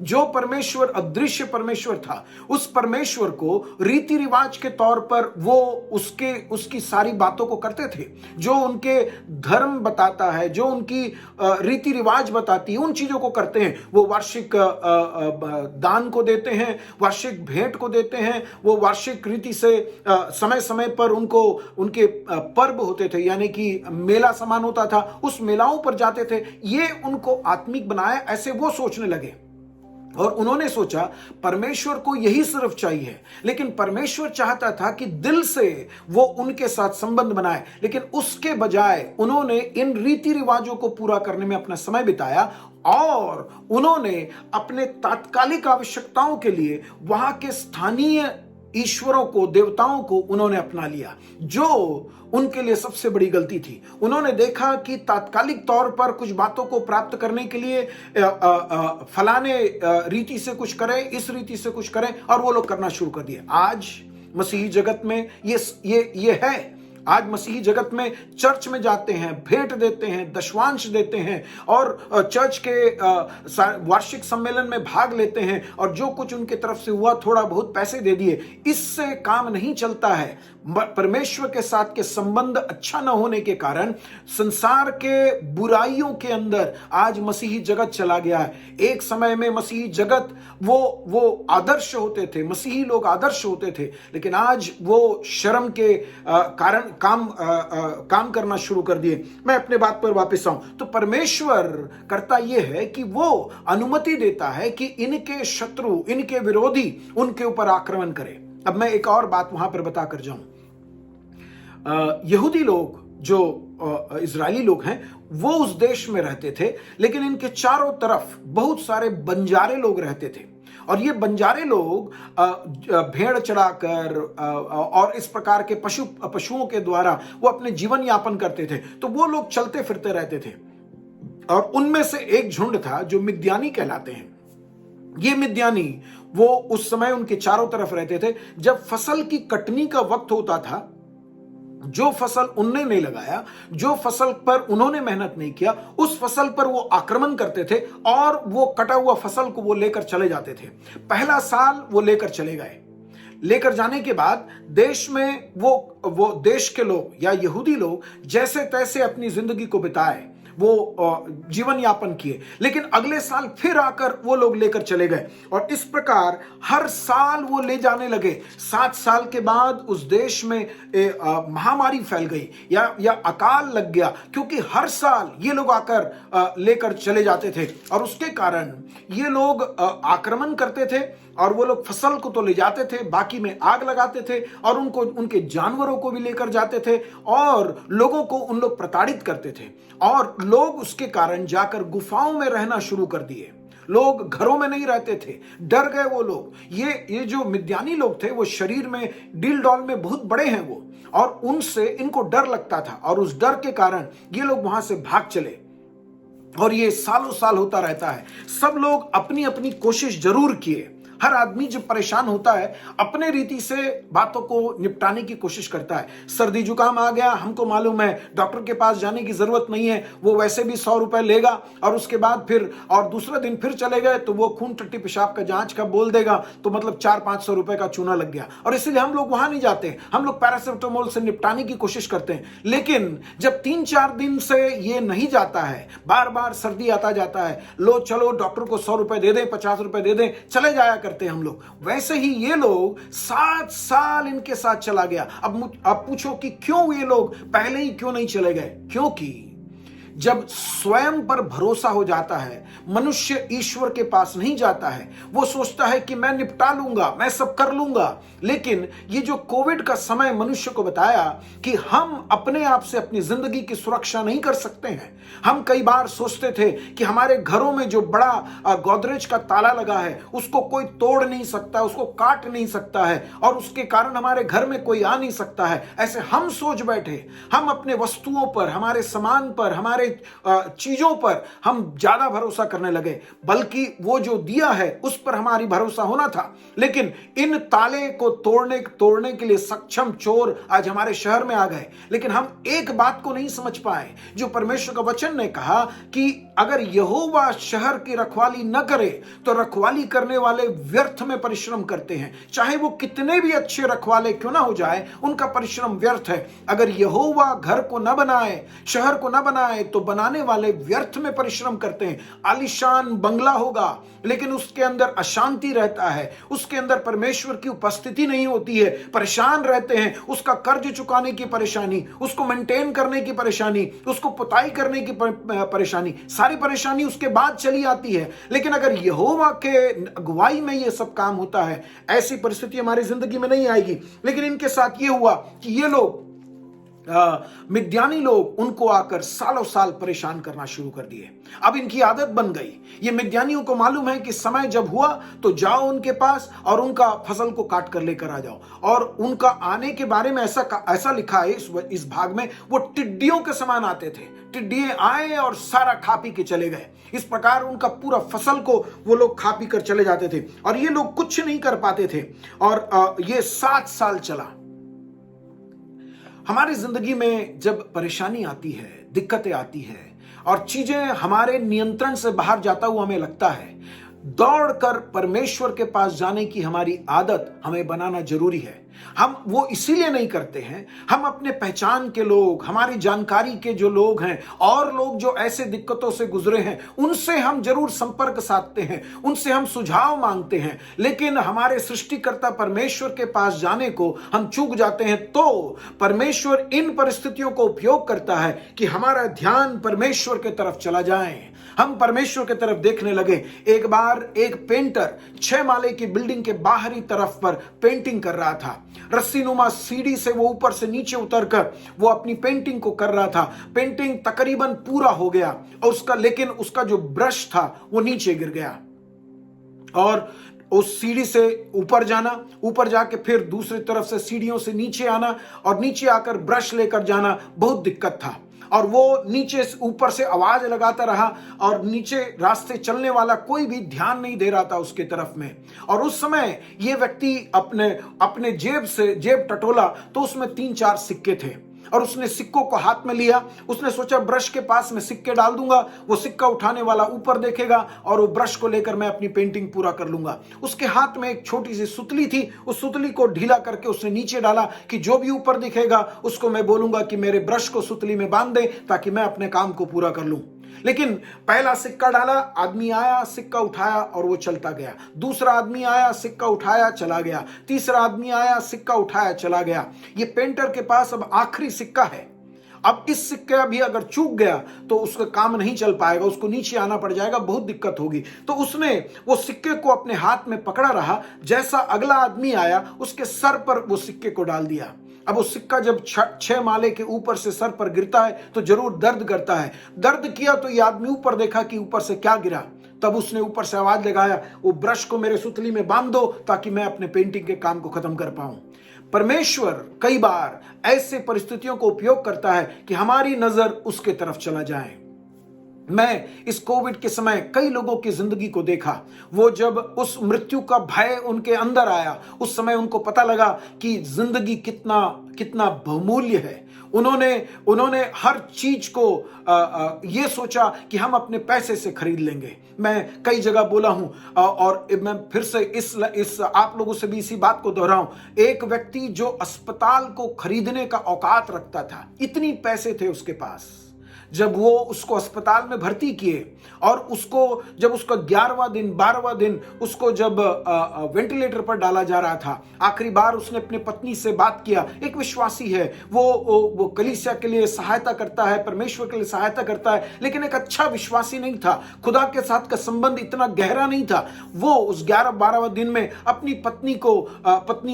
जो परमेश्वर अदृश्य परमेश्वर था, उस परमेश्वर को रीति रिवाज के तौर पर वो उसकी सारी बातों को करते थे। जो उनके धर्म बताता है, जो उनकी रीति रिवाज बताती है, उन चीजों को करते हैं। वो वार्षिक दान को देते हैं, वार्षिक भेंट को देते हैं। वो वार्षिक रीति से समय समय पर उनके पर्व होते थे, यानी कि मेला समान होता था, उस मेलाओं पर जाते थे। ये उनको आत्मिक बनाया, ऐसे वो सोचने लगे। और उन्होंने सोचा परमेश्वर को यही सिर्फ चाहिए। लेकिन परमेश्वर चाहता था कि दिल से वो उनके साथ संबंध बनाए, लेकिन उसके बजाय उन्होंने इन रीति रिवाजों को पूरा करने में अपना समय बिताया और उन्होंने अपने तात्कालिक आवश्यकताओं के लिए वहां के स्थानीय ईश्वरों को, देवताओं को उन्होंने अपना लिया, जो उनके लिए सबसे बड़ी गलती थी। उन्होंने देखा कि तात्कालिक तौर पर कुछ बातों को प्राप्त करने के लिए फलाने रीति से कुछ करें, इस रीति से कुछ करें, और वो लोग करना शुरू कर दिए। आज मसीही जगत में ये है। आज मसीही जगत में चर्च में जाते हैं, भेंट देते हैं, दशवांश देते हैं, और चर्च के वार्षिक सम्मेलन में भाग लेते हैं, और जो कुछ उनके तरफ से हुआ थोड़ा बहुत पैसे दे दिए। इससे काम नहीं चलता है। परमेश्वर के साथ के संबंध अच्छा न होने के कारण संसार के बुराइयों के अंदर आज मसीही जगत चला गया है। एक समय में मसीही जगत वो आदर्श होते थे, मसीही लोग आदर्श होते थे, लेकिन आज वो शर्म के कारण काम करना शुरू कर दिए। मैं अपने बात पर वापस आऊं तो परमेश्वर करता यह है कि वो अनुमति देता है कि इनके शत्रु, इनके विरोधी उनके ऊपर आक्रमण करें। अब मैं एक और बात वहां पर बता कर जाऊं। यहूदी लोग जो इजरायली लोग हैं वो उस देश में रहते थे, लेकिन इनके चारों तरफ बहुत सारे बंजारे लोग रहते थे, और ये बंजारे लोग भेड़ चढ़ाकर और इस प्रकार के पशुओं के द्वारा वो अपने जीवन यापन करते थे। तो वो लोग चलते फिरते रहते थे, और उनमें से एक झुंड था जो मिद्यानी कहलाते हैं। ये मिद्यानी वो उस समय उनके चारों तरफ रहते थे। जब फसल की कटनी का वक्त होता था, जो फसल उनने नहीं लगाया, जो फसल पर उन्होंने मेहनत नहीं किया, उस फसल पर वो आक्रमण करते थे, और वो कटा हुआ फसल को वो लेकर चले जाते थे। पहला साल वो लेकर चले गए। लेकर जाने के बाद देश में वो देश के लोग या यहूदी लोग जैसे तैसे अपनी जिंदगी को बिताए, वो जीवन यापन किए, लेकिन अगले साल फिर आकर वो लोग लेकर चले गए, और इस प्रकार हर साल वो ले जाने लगे। 7 साल के बाद उस देश में महामारी फैल गई या अकाल लग गया, क्योंकि हर साल ये लोग आकर लेकर चले जाते थे, और उसके कारण ये लोग आक्रमण करते थे, और वो लोग फसल को तो ले जाते थे, बाकी में आग लगाते थे, और उनके जानवरों को भी लेकर जाते थे, और लोगों को उन लोग प्रताड़ित करते थे, और लोग उसके कारण जाकर गुफाओं में रहना शुरू कर दिए। लोग घरों में नहीं रहते थे, डर गए वो लोग। ये जो मिद्यानी लोग थे वो शरीर में, डील डॉल में बहुत बड़े हैं वो, और उनसे इनको डर लगता था, और उस डर के कारण ये लोग वहां से भाग चले, और ये सालों साल होता रहता है। सब लोग अपनी अपनी कोशिश जरूर किए। हर आदमी जब परेशान होता है अपने रीति से बातों को निपटाने की कोशिश करता है। सर्दी जुकाम आ गया, हमको मालूम है डॉक्टर के पास जाने की जरूरत नहीं है, वो वैसे भी 100 रुपए लेगा, और उसके बाद फिर और दूसरे दिन फिर चले गए तो वो खून टट्टी पेशाब का जांच का बोल देगा, तो मतलब 400-500 रुपए का चूना लग गया, और इसीलिए हम लोग वहां नहीं जाते। हम लोग पैरासिटामोल से निपटाने की कोशिश करते हैं। लेकिन जब 3-4 दिन से ये नहीं जाता है, बार बार सर्दी आता जाता है, लो चलो डॉक्टर को 100 रुपए दे दें, 50 रुपए दे दें, चले जाया करते हम लोग। वैसे ही ये लोग 7 साल इनके साथ चला गया। अब पूछो कि क्यों ये लोग पहले ही क्यों नहीं चले गए? क्योंकि जब स्वयं पर भरोसा हो जाता है, मनुष्य ईश्वर के पास नहीं जाता है, वो सोचता है कि मैं निपटा लूंगा, मैं सब कर लूंगा। लेकिन ये जो कोविड का समय मनुष्य को बताया कि हम अपने आप से अपनी जिंदगी की सुरक्षा नहीं कर सकते हैं। हम कई बार सोचते थे कि हमारे घरों में जो बड़ा गोदरेज का ताला लगा है उसको कोई तोड़ नहीं सकता, उसको काट नहीं सकता है, और उसके कारण हमारे घर में कोई आ नहीं सकता है। ऐसे हम सोच बैठे। हम अपने वस्तुओं पर, हमारे सामान पर, हमारे चीजों पर हम ज्यादा भरोसा करने लगे, बल्कि वो जो दिया है उस पर हमारी भरोसा होना था। लेकिन इन ताले को तोड़ने के लिए सक्षम चोर आज हमारे शहर में आ गए। लेकिन हम एक बात को नहीं समझ पाए, जो परमेश्वर का वचन ने कहा कि अगर यहोवा शहर की रखवाली न करे तो रखवाली करने वाले व्यर्थ में परिश्रम करते हैं। चाहे वो कितने भी अच्छे रखवाले क्यों ना हो जाए, उनका परिश्रम व्यर्थ है। अगर यहोवा घर को न बनाए, शहर को न बनाए, तो बनाने वाले व्यर्थ में परिश्रम करते हैं। आलीशान बंगला होगा लेकिन उसके अंदर अशांति रहता है, उसके अंदर परमेश्वर की उपस्थिति नहीं होती है, परेशान रहते हैं। उसका कर्ज चुकाने की परेशानी, उसको मेंटेन करने की परेशानी, उसको पुताई करने की परेशानी, सारी परेशानी उसके बाद चली आती है। लेकिन अगर यहोवा के अगुवाई में ये सब काम होता है, ऐसी परिस्थिति हमारी जिंदगी में नहीं आएगी। लेकिन इनके साथ ये हुआ कि ये लोग मिद्यानी लोग उनको आकर सालों साल परेशान करना शुरू कर दिए। अब इनकी आदत बन गई। ये मिद्यानियों को मालूम है कि समय जब हुआ तो जाओ उनके पास और उनका फसल को काट कर लेकर आ जाओ। और उनका आने के बारे में ऐसा लिखा है इस भाग में, वो टिड्डियों के समान आते थे। टिड्डियां आए और सारा खा पी के चले गए। इस प्रकार उनका पूरा फसल को वो लोग खा पी कर चले जाते थे और ये लोग कुछ नहीं कर पाते थे। और ये 7 साल चला। हमारी जिंदगी में जब परेशानी आती है, दिक्कतें आती है और चीजें हमारे नियंत्रण से बाहर जाता हुआ हमें लगता है, दौड़कर परमेश्वर के पास जाने की हमारी आदत हमें बनाना जरूरी है। हम वो इसीलिए नहीं करते हैं, हम अपने पहचान के लोग, हमारी जानकारी के जो लोग हैं और लोग जो ऐसे दिक्कतों से गुजरे हैं, उनसे हम जरूर संपर्क साधते हैं, उनसे हम सुझाव मांगते हैं, लेकिन हमारे सृष्टिकर्ता परमेश्वर के पास जाने को हम चूक जाते हैं। तो परमेश्वर इन परिस्थितियों को उपयोग करता है कि हमारा ध्यान परमेश्वर के तरफ चला जाए, हम परमेश्वर की तरफ देखने लगे। एक बार एक पेंटर 6 माले की बिल्डिंग के बाहरी तरफ पर पेंटिंग कर रहा था। रस्सीनुमा सीढ़ी से वो ऊपर से नीचे उतरकर वो अपनी पेंटिंग को कर रहा था। पेंटिंग तकरीबन पूरा हो गया और लेकिन उसका जो ब्रश था वो नीचे गिर गया और उस सीढ़ी से ऊपर जाना, ऊपर जाके फिर दूसरी तरफ से सीढ़ियों से नीचे आना और नीचे आकर ब्रश लेकर जाना बहुत दिक्कत था। और वो नीचे ऊपर से आवाज लगाता रहा और नीचे रास्ते चलने वाला कोई भी ध्यान नहीं दे रहा था उसके तरफ में। और उस समय ये व्यक्ति अपने जेब टटोला तो उसमें 3-4 सिक्के थे और उसने सिक्कों को हाथ में लिया। उसने सोचा ब्रश के पास में सिक्के डाल दूंगा, वो सिक्का उठाने वाला ऊपर देखेगा और वो ब्रश को लेकर मैं अपनी पेंटिंग पूरा कर लूंगा। उसके हाथ में एक छोटी सी सुतली थी, उस सुतली को ढीला करके उसने नीचे डाला कि जो भी ऊपर दिखेगा उसको मैं बोलूंगा कि मेरे ब्रश को सुतली में बांध दे ताकि मैं अपने काम को पूरा कर लूं। लेकिन पहला सिक्का डाला, आदमी आया, सिक्का उठाया और वो चलता गया। दूसरा आदमी आया, सिक्का उठाया, चला गया। तीसरा आदमी आया, सिक्का उठाया, चला गया। ये पेंटर के पास अब आखिरी सिक्का है। अब इस सिक्का भी अगर चूक गया तो उसका काम नहीं चल पाएगा, उसको नीचे आना पड़ जाएगा, बहुत दिक्कत होगी। तो उसने वो सिक्के को अपने हाथ में पकड़ा रहा। जैसा अगला आदमी आया उसके सर पर वो सिक्के को डाल दिया। अब वो सिक्का जब 6 माले के ऊपर से सर पर गिरता है तो जरूर दर्द करता है। दर्द किया तो ये आदमी ऊपर देखा कि ऊपर से क्या गिरा। तब उसने ऊपर से आवाज लगाया, वो ब्रश को मेरे सुतली में बांध दो ताकि मैं अपने पेंटिंग के काम को खत्म कर पाऊं। परमेश्वर कई बार ऐसे परिस्थितियों को उपयोग करता है कि हमारी नजर उसके तरफ चला जाए। मैं इस कोविड के समय कई लोगों की जिंदगी को देखा। वो जब उस मृत्यु का भय उनके अंदर आया, उस समय उनको पता लगा कि जिंदगी कितना बहुमूल्य है। उन्होंने हर चीज को ये सोचा कि हम अपने पैसे से खरीद लेंगे। मैं कई जगह बोला हूं और मैं फिर से इस आप लोगों से भी इसी बात को दोहराऊं। एक व्यक्ति जो अस्पताल को खरीदने का औकात रखता था, इतनी पैसे थे उसके पास, जब वो उसको अस्पताल में भर्ती किए और उसको जब उसका 11वां दिन 12वां दिन उसको जब वेंटिलेटर पर डाला जा रहा था, आखिरी बार उसने अपने पत्नी से बात किया। एक विश्वासी है, वो कलीसिया के लिए सहायता करता है, परमेश्वर के लिए सहायता करता है, लेकिन एक अच्छा विश्वासी नहीं था। खुदा के साथ का संबंध इतना गहरा नहीं था। वो उस 11-12वां दिन में अपनी पत्नी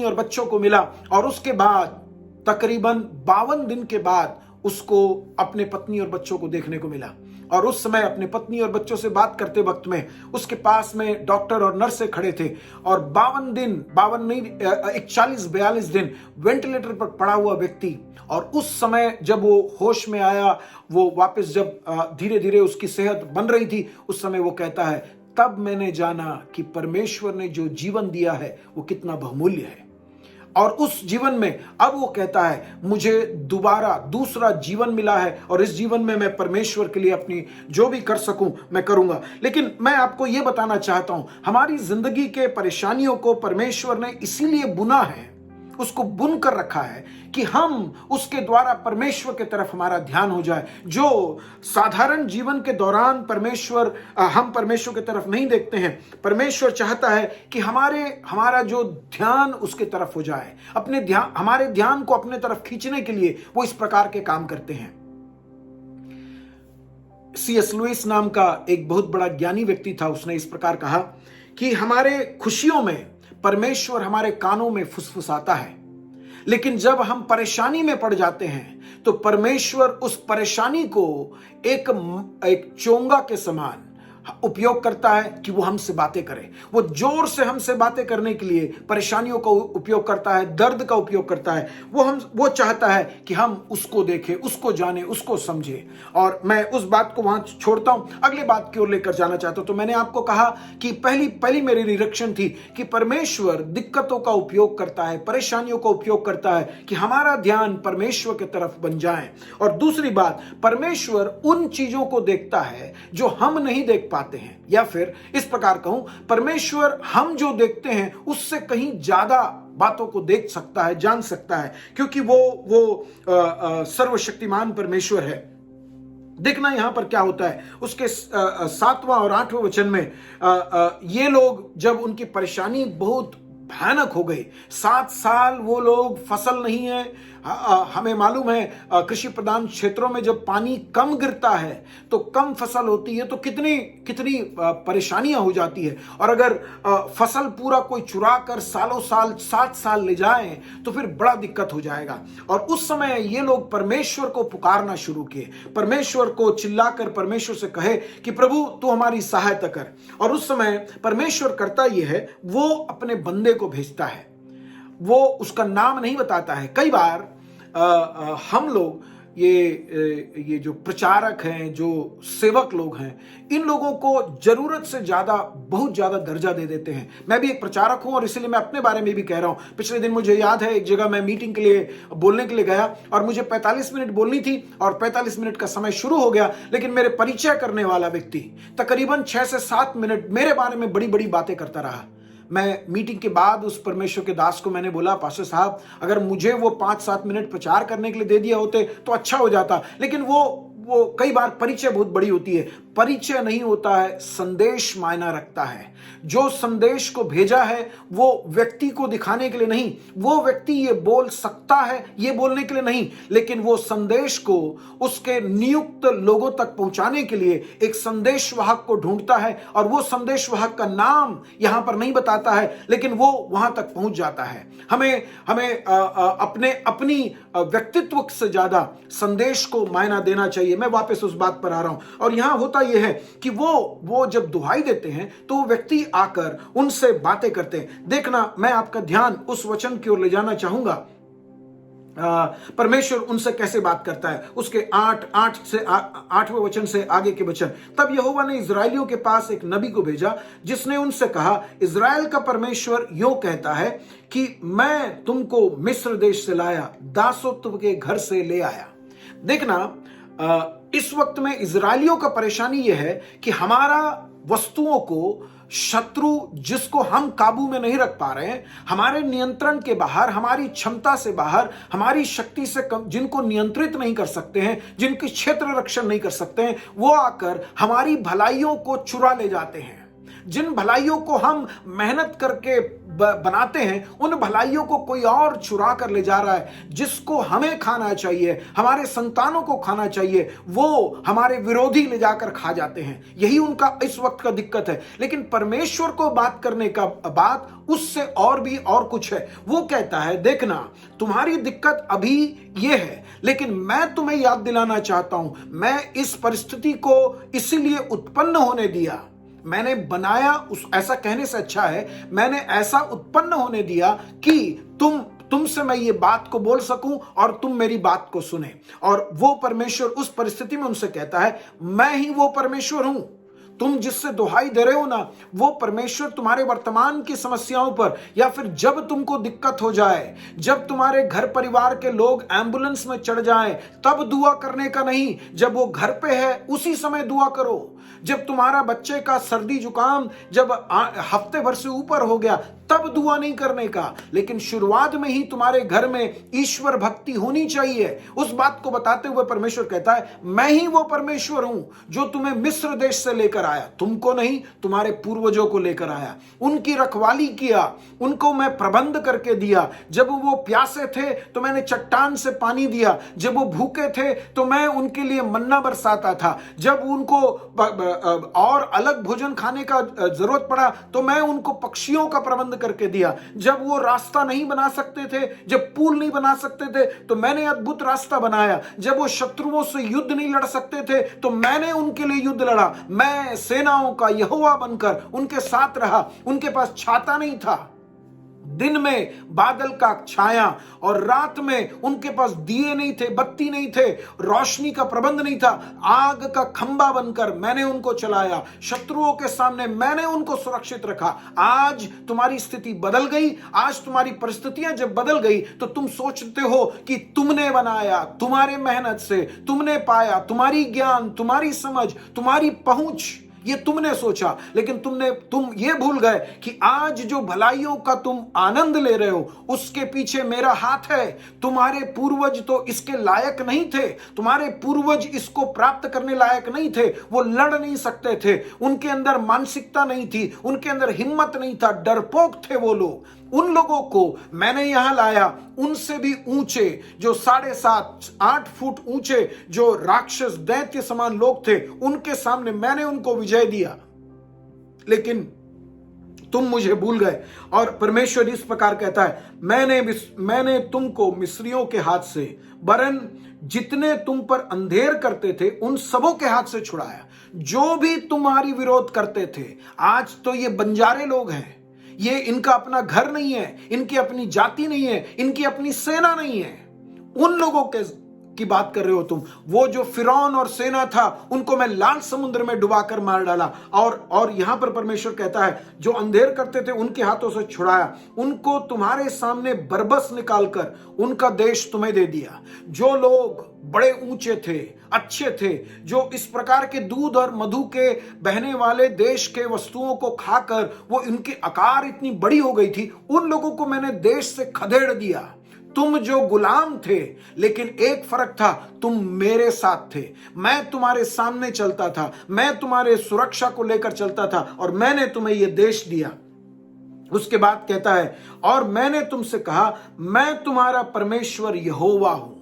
और बच्चों को मिला और उसके बाद तकरीबन 52 दिन के बाद उसको अपने पत्नी और बच्चों को देखने को मिला। और उस समय अपने पत्नी और बच्चों से बात करते वक्त में उसके पास में डॉक्टर और नर्स खड़े थे और 41-42 दिन वेंटिलेटर पर पड़ा हुआ व्यक्ति। और उस समय जब वो होश में आया, वो वापस जब धीरे धीरे उसकी सेहत बन रही थी, उस समय वो कहता है, तब मैंने जाना कि परमेश्वर ने जो जीवन दिया है वो कितना बहुमूल्य है। और उस जीवन में अब वो कहता है, मुझे दोबारा दूसरा जीवन मिला है और इस जीवन में मैं परमेश्वर के लिए अपनी जो भी कर सकूं मैं करूंगा। लेकिन मैं आपको ये बताना चाहता हूं, हमारी जिंदगी के परेशानियों को परमेश्वर ने इसीलिए बुना है, उसको बुन कर रखा है कि हम उसके द्वारा परमेश्वर के तरफ हमारा ध्यान हो जाए। जो साधारण जीवन के दौरान हम परमेश्वर की तरफ नहीं देखते हैं, परमेश्वर चाहता है कि हमारा जो ध्यान उसके तरफ हो जाए। हमारे ध्यान को अपने तरफ खींचने के लिए वो इस प्रकार के काम करते हैं। C.S. लुइस नाम का एक बहुत बड़ा ज्ञानी व्यक्ति था, उसने इस प्रकार कहा कि हमारे खुशियों में परमेश्वर हमारे कानों में फुसफुसाता है, लेकिन जब हम परेशानी में पड़ जाते हैं तो परमेश्वर उस परेशानी को एक चोंगा के समान उपयोग करता है कि वो हमसे बातें करे। वो जोर से हमसे बातें करने के लिए परेशानियों का उपयोग करता है, दर्द का उपयोग करता है। वो चाहता है कि हम उसको देखें, उसको जाने, उसको समझे। और मैं उस बात को वहां छोड़ता हूं, अगले बात की ओर लेकर जाना चाहता हूं। तो मैंने आपको कहा कि पहली मेरी निरीक्षण थी कि परमेश्वर दिक्कतों का उपयोग करता है, परेशानियों का उपयोग करता है कि हमारा ध्यान परमेश्वर की तरफ बन जाए। और दूसरी बात, परमेश्वर उन चीजों को देखता है जो हम नहीं देख पाते हैं, या फिर इस प्रकार कहूं, परमेश्वर हम जो देखते हैं उससे कहीं ज्यादा बातों को देख सकता है, जान सकता है, क्योंकि वो सर्वशक्तिमान परमेश्वर है। देखना यहां पर क्या होता है, उसके 7वां और 8वें वचन में ये लोग जब उनकी परेशानी बहुत भयानक हो गई, 7 साल वो लोग फसल नहीं है। हमें मालूम है कृषि प्रधान क्षेत्रों में जब पानी कम गिरता है तो कम फसल होती है, तो कितनी परेशानियां हो जाती है। और अगर फसल पूरा कोई चुरा कर सालों साल 7 साल ले जाए तो फिर बड़ा दिक्कत हो जाएगा। और उस समय ये लोग परमेश्वर को पुकारना शुरू किए, परमेश्वर को चिल्लाकर परमेश्वर से कहे कि प्रभु तू हमारी सहायता कर। और उस समय परमेश्वर करता यह है, वो अपने बंदे को भेजता है, वो उसका नाम नहीं बताता है। कई बार हम लोग ये जो प्रचारक हैं, जो सेवक लोग हैं, इन लोगों को जरूरत से ज्यादा, बहुत ज्यादा दर्जा दे देते हैं। मैं भी एक प्रचारक हूं और इसलिए मैं अपने बारे में भी कह रहा हूं। पिछले दिन मुझे याद है, एक जगह मैं मीटिंग के लिए बोलने के लिए गया और मुझे 45 मिनट बोलनी थी और 45 मिनट का समय शुरू हो गया, लेकिन मेरे परिचय करने वाला व्यक्ति तकरीबन 6 से 7 मिनट मेरे बारे में बड़ी बड़ी बातें करता रहा। मैं मीटिंग के बाद उस परमेश्वर के दास को मैंने बोला, पास्टर साहब अगर मुझे वो 5-7 मिनट प्रचार करने के लिए दे दिया होते तो अच्छा हो जाता। लेकिन वो कई बार परिचय बहुत बड़ी होती है। परिचय नहीं होता है, संदेश मायना रखता है। जो संदेश को भेजा है वो व्यक्ति को दिखाने के लिए नहीं, वो व्यक्ति ये बोल सकता है ये बोलने के लिए नहीं, लेकिन वो संदेश को उसके नियुक्त लोगों तक पहुंचाने के लिए एक संदेशवाहक को ढूंढता है। और वो संदेशवाहक का नाम यहां पर नहीं बताता है, लेकिन वो वहां तक पहुंच जाता है। हमें अपनी व्यक्तित्व से ज्यादा संदेश को मायना देना चाहिए। मैं वापस उस बात पर आ रहा हूं। और यहां होता यह है कि वो जब दुहाई देते हैं तो वो व्यक्ति आकर उनसे बातें करते हैं। देखना, मैं आपका ध्यान उस वचन की ओर ले जाना चाहूंगा। परमेश्वर उनसे कैसे बात करता है, उसके 8वें वचन से आगे के वचन। तब यहोवा ने इजराइलियों के पास एक नबी को भेजा जिसने उनसे कहा, इजराइल का परमेश्वर यूं कहता है कि मैं तुमको मिस्र देश से लाया, दासत्व के घर से ले आया। देखना, इस वक्त में इजराइलियों का परेशानी यह है कि हमारा वस्तुओं को शत्रु जिसको हम काबू में नहीं रख पा रहे हैं, हमारे नियंत्रण के बाहर, हमारी क्षमता से बाहर, हमारी शक्ति से कम, जिनको नियंत्रित नहीं कर सकते हैं, जिनकी क्षेत्र रक्षण नहीं कर सकते हैं, वो आकर हमारी भलाइयों को चुरा ले जाते हैं। जिन भलाइयों को हम मेहनत करके बनाते हैं, उन भलाइयों को कोई और चुरा कर ले जा रहा है। जिसको हमें खाना चाहिए, हमारे संतानों को खाना चाहिए, वो हमारे विरोधी ले जाकर खा जाते हैं। यही उनका इस वक्त का दिक्कत है। लेकिन परमेश्वर को बात करने का बात उससे और भी और कुछ है। वो कहता है, देखना तुम्हारी दिक्कत अभी ये है, लेकिन मैं तुम्हें याद दिलाना चाहता हूं, मैं इस परिस्थिति को इसीलिए उत्पन्न होने दिया, मैंने बनाया, ऐसा कहने से अच्छा है मैंने ऐसा उत्पन्न होने दिया कि तुमसे मैं ये बात को बोल सकूं और तुम मेरी बात को सुने। और वो परमेश्वर उस परिस्थिति में उनसे कहता है, मैं ही वो परमेश्वर हूं। तुम जिससे दुहाई दे रहे हो ना, वो परमेश्वर तुम्हारे वर्तमान की समस्याओं पर, या फिर जब तुमको दिक्कत हो जाए, जब तुम्हारे घर परिवार के लोग एम्बुलेंस में चढ़ जाएं, तब दुआ करने का नहीं, जब वो घर पे है उसी समय दुआ करो। जब तुम्हारा बच्चे का सर्दी जुकाम जब हफ्ते भर से ऊपर हो गया, तब दुआ नहीं करने का, लेकिन शुरुआत में ही तुम्हारे घर में ईश्वर भक्ति होनी चाहिए। उस बात को बताते हुए परमेश्वर कहता है, मैं ही वो परमेश्वर हूं जो तुम्हें मिस्र देश से लेकर आया, तुमको नहीं, तुम्हारे पूर्वजों को लेकर आया, उनकी रखवाली किया, उनको मैं प्रबंध करके दिया। जब वो प्यासे थे तो मैंने चट्टान से पानी दिया, जब वो भूखे थे तो मैं उनके लिए मन्ना बरसाता था, जब उनको और अलग भोजन खाने का जरूरत पड़ा तो मैं उनको पक्षियों का प्रबंध करके दिया। जब वो रास्ता नहीं बना सकते थे, जब पुल नहीं बना सकते थे, तो मैंने अद्भुत रास्ता बनाया। जब वो शत्रुओं से युद्ध नहीं लड़ सकते थे, तो मैंने उनके लिए युद्ध लड़ा। मैं सेनाओं का यहोवा बनकर उनके साथ रहा। उनके पास छाता नहीं था, दिन में बादल का छाया, और रात में उनके पास दिए नहीं थे, बत्ती नहीं थे, रोशनी का प्रबंध नहीं था। आग का खंबा बनकर मैंने उनको चलाया। शत्रुओं के सामने मैंने उनको सुरक्षित रखा। आज तुम्हारी स्थिति बदल गई, आज तुम्हारी परिस्थितियां जब बदल गई, तो तुम सोचते हो कि तुमने बनाया, तुम्हारे मेहनत से तुमने पाया, तुम्हारी ज्ञान, तुम्हारी समझ, तुम्हारी पहुंच, ये तुमने सोचा। लेकिन तुम ये भूल गए कि आज जो भलाइयों का तुम आनंद ले रहे हो, उसके पीछे मेरा हाथ है। तुम्हारे पूर्वज तो इसके लायक नहीं थे, तुम्हारे पूर्वज इसको प्राप्त करने लायक नहीं थे। वो लड़ नहीं सकते थे, उनके अंदर मानसिकता नहीं थी, उनके अंदर हिम्मत नहीं था, डरपोक थे वो लोग। उन लोगों को मैंने यहां लाया, उनसे भी ऊंचे, जो 7.5-8 फुट ऊंचे, जो राक्षस दैत्य समान लोग थे, उनके सामने मैंने उनको विजय दिया। लेकिन तुम मुझे भूल गए। और परमेश्वर इस प्रकार कहता है, मैंने तुमको मिस्रियों के हाथ से, वरन जितने तुम पर अंधेर करते थे उन सबों के हाथ से छुड़ाया। जो भी तुम्हारी विरोध करते थे, आज तो ये बंजारे लोग हैं, ये इनका अपना घर नहीं है, इनकी अपनी जाति नहीं है, इनकी अपनी सेना नहीं है। उन लोगों की बात कर रहे हो तुम। वो जो फिरौन और सेना था, उनको मैं लाल समुद्र में डुबाकर मार डाला। और यहां पर परमेश्वर कहता है, जो अंधेर करते थे उनके हाथों से छुड़ाया, उनको तुम्हारे सामने बरबस निकालकर उनका देश तुम्हें दे दिया। जो लोग बड़े ऊंचे थे, अच्छे थे, जो इस प्रकार के दूध और मधु के बहने वाले देश के वस्तुओं को खाकर वो इनकी आकार इतनी बड़ी हो गई थी, उन लोगों को मैंने देश से खदेड़ दिया। तुम जो गुलाम थे, लेकिन एक फर्क था, तुम मेरे साथ थे। मैं तुम्हारे सामने चलता था, मैं तुम्हारे सुरक्षा को लेकर चलता था, और मैंने तुम्हें यह देश दिया। उसके बाद कहता है, और मैंने तुमसे कहा, मैं तुम्हारा परमेश्वर यहोवा हूं।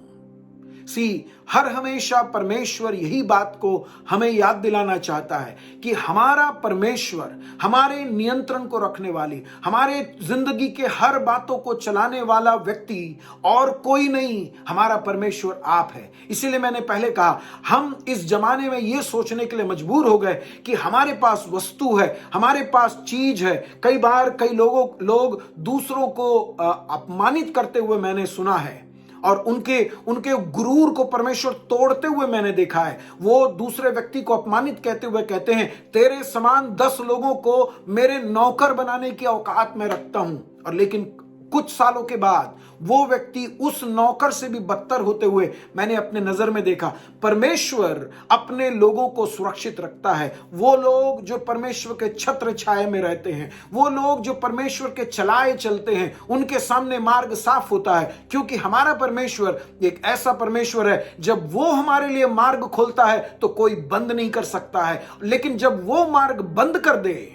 हर हमेशा परमेश्वर यही बात को हमें याद दिलाना चाहता है कि हमारा परमेश्वर, हमारे नियंत्रण को रखने वाली, हमारे जिंदगी के हर बातों को चलाने वाला व्यक्ति और कोई नहीं, हमारा परमेश्वर आप है। इसीलिए मैंने पहले कहा, हम इस जमाने में यह सोचने के लिए मजबूर हो गए कि हमारे पास वस्तु है, हमारे पास चीज है। कई बार कई लोग दूसरों को अपमानित करते हुए मैंने सुना है, और उनके गुरूर को परमेश्वर तोड़ते हुए मैंने देखा है। वो दूसरे व्यक्ति को अपमानित कहते हुए कहते हैं, तेरे समान 10 लोगों को मेरे नौकर बनाने की औकात में रखता हूं। और लेकिन कुछ सालों के बाद वो व्यक्ति उस नौकर से भी बदतर होते हुए मैंने अपने नजर में देखा। परमेश्वर अपने लोगों को सुरक्षित रखता है। वो लोग जो परमेश्वर के छत्र छाए में रहते हैं, वो लोग जो परमेश्वर के चलाए चलते हैं, उनके सामने मार्ग साफ होता है, क्योंकि हमारा परमेश्वर एक ऐसा परमेश्वर है, जब वो हमारे लिए मार्ग खोलता है तो कोई बंद नहीं कर सकता है। लेकिन जब वो मार्ग बंद कर दे,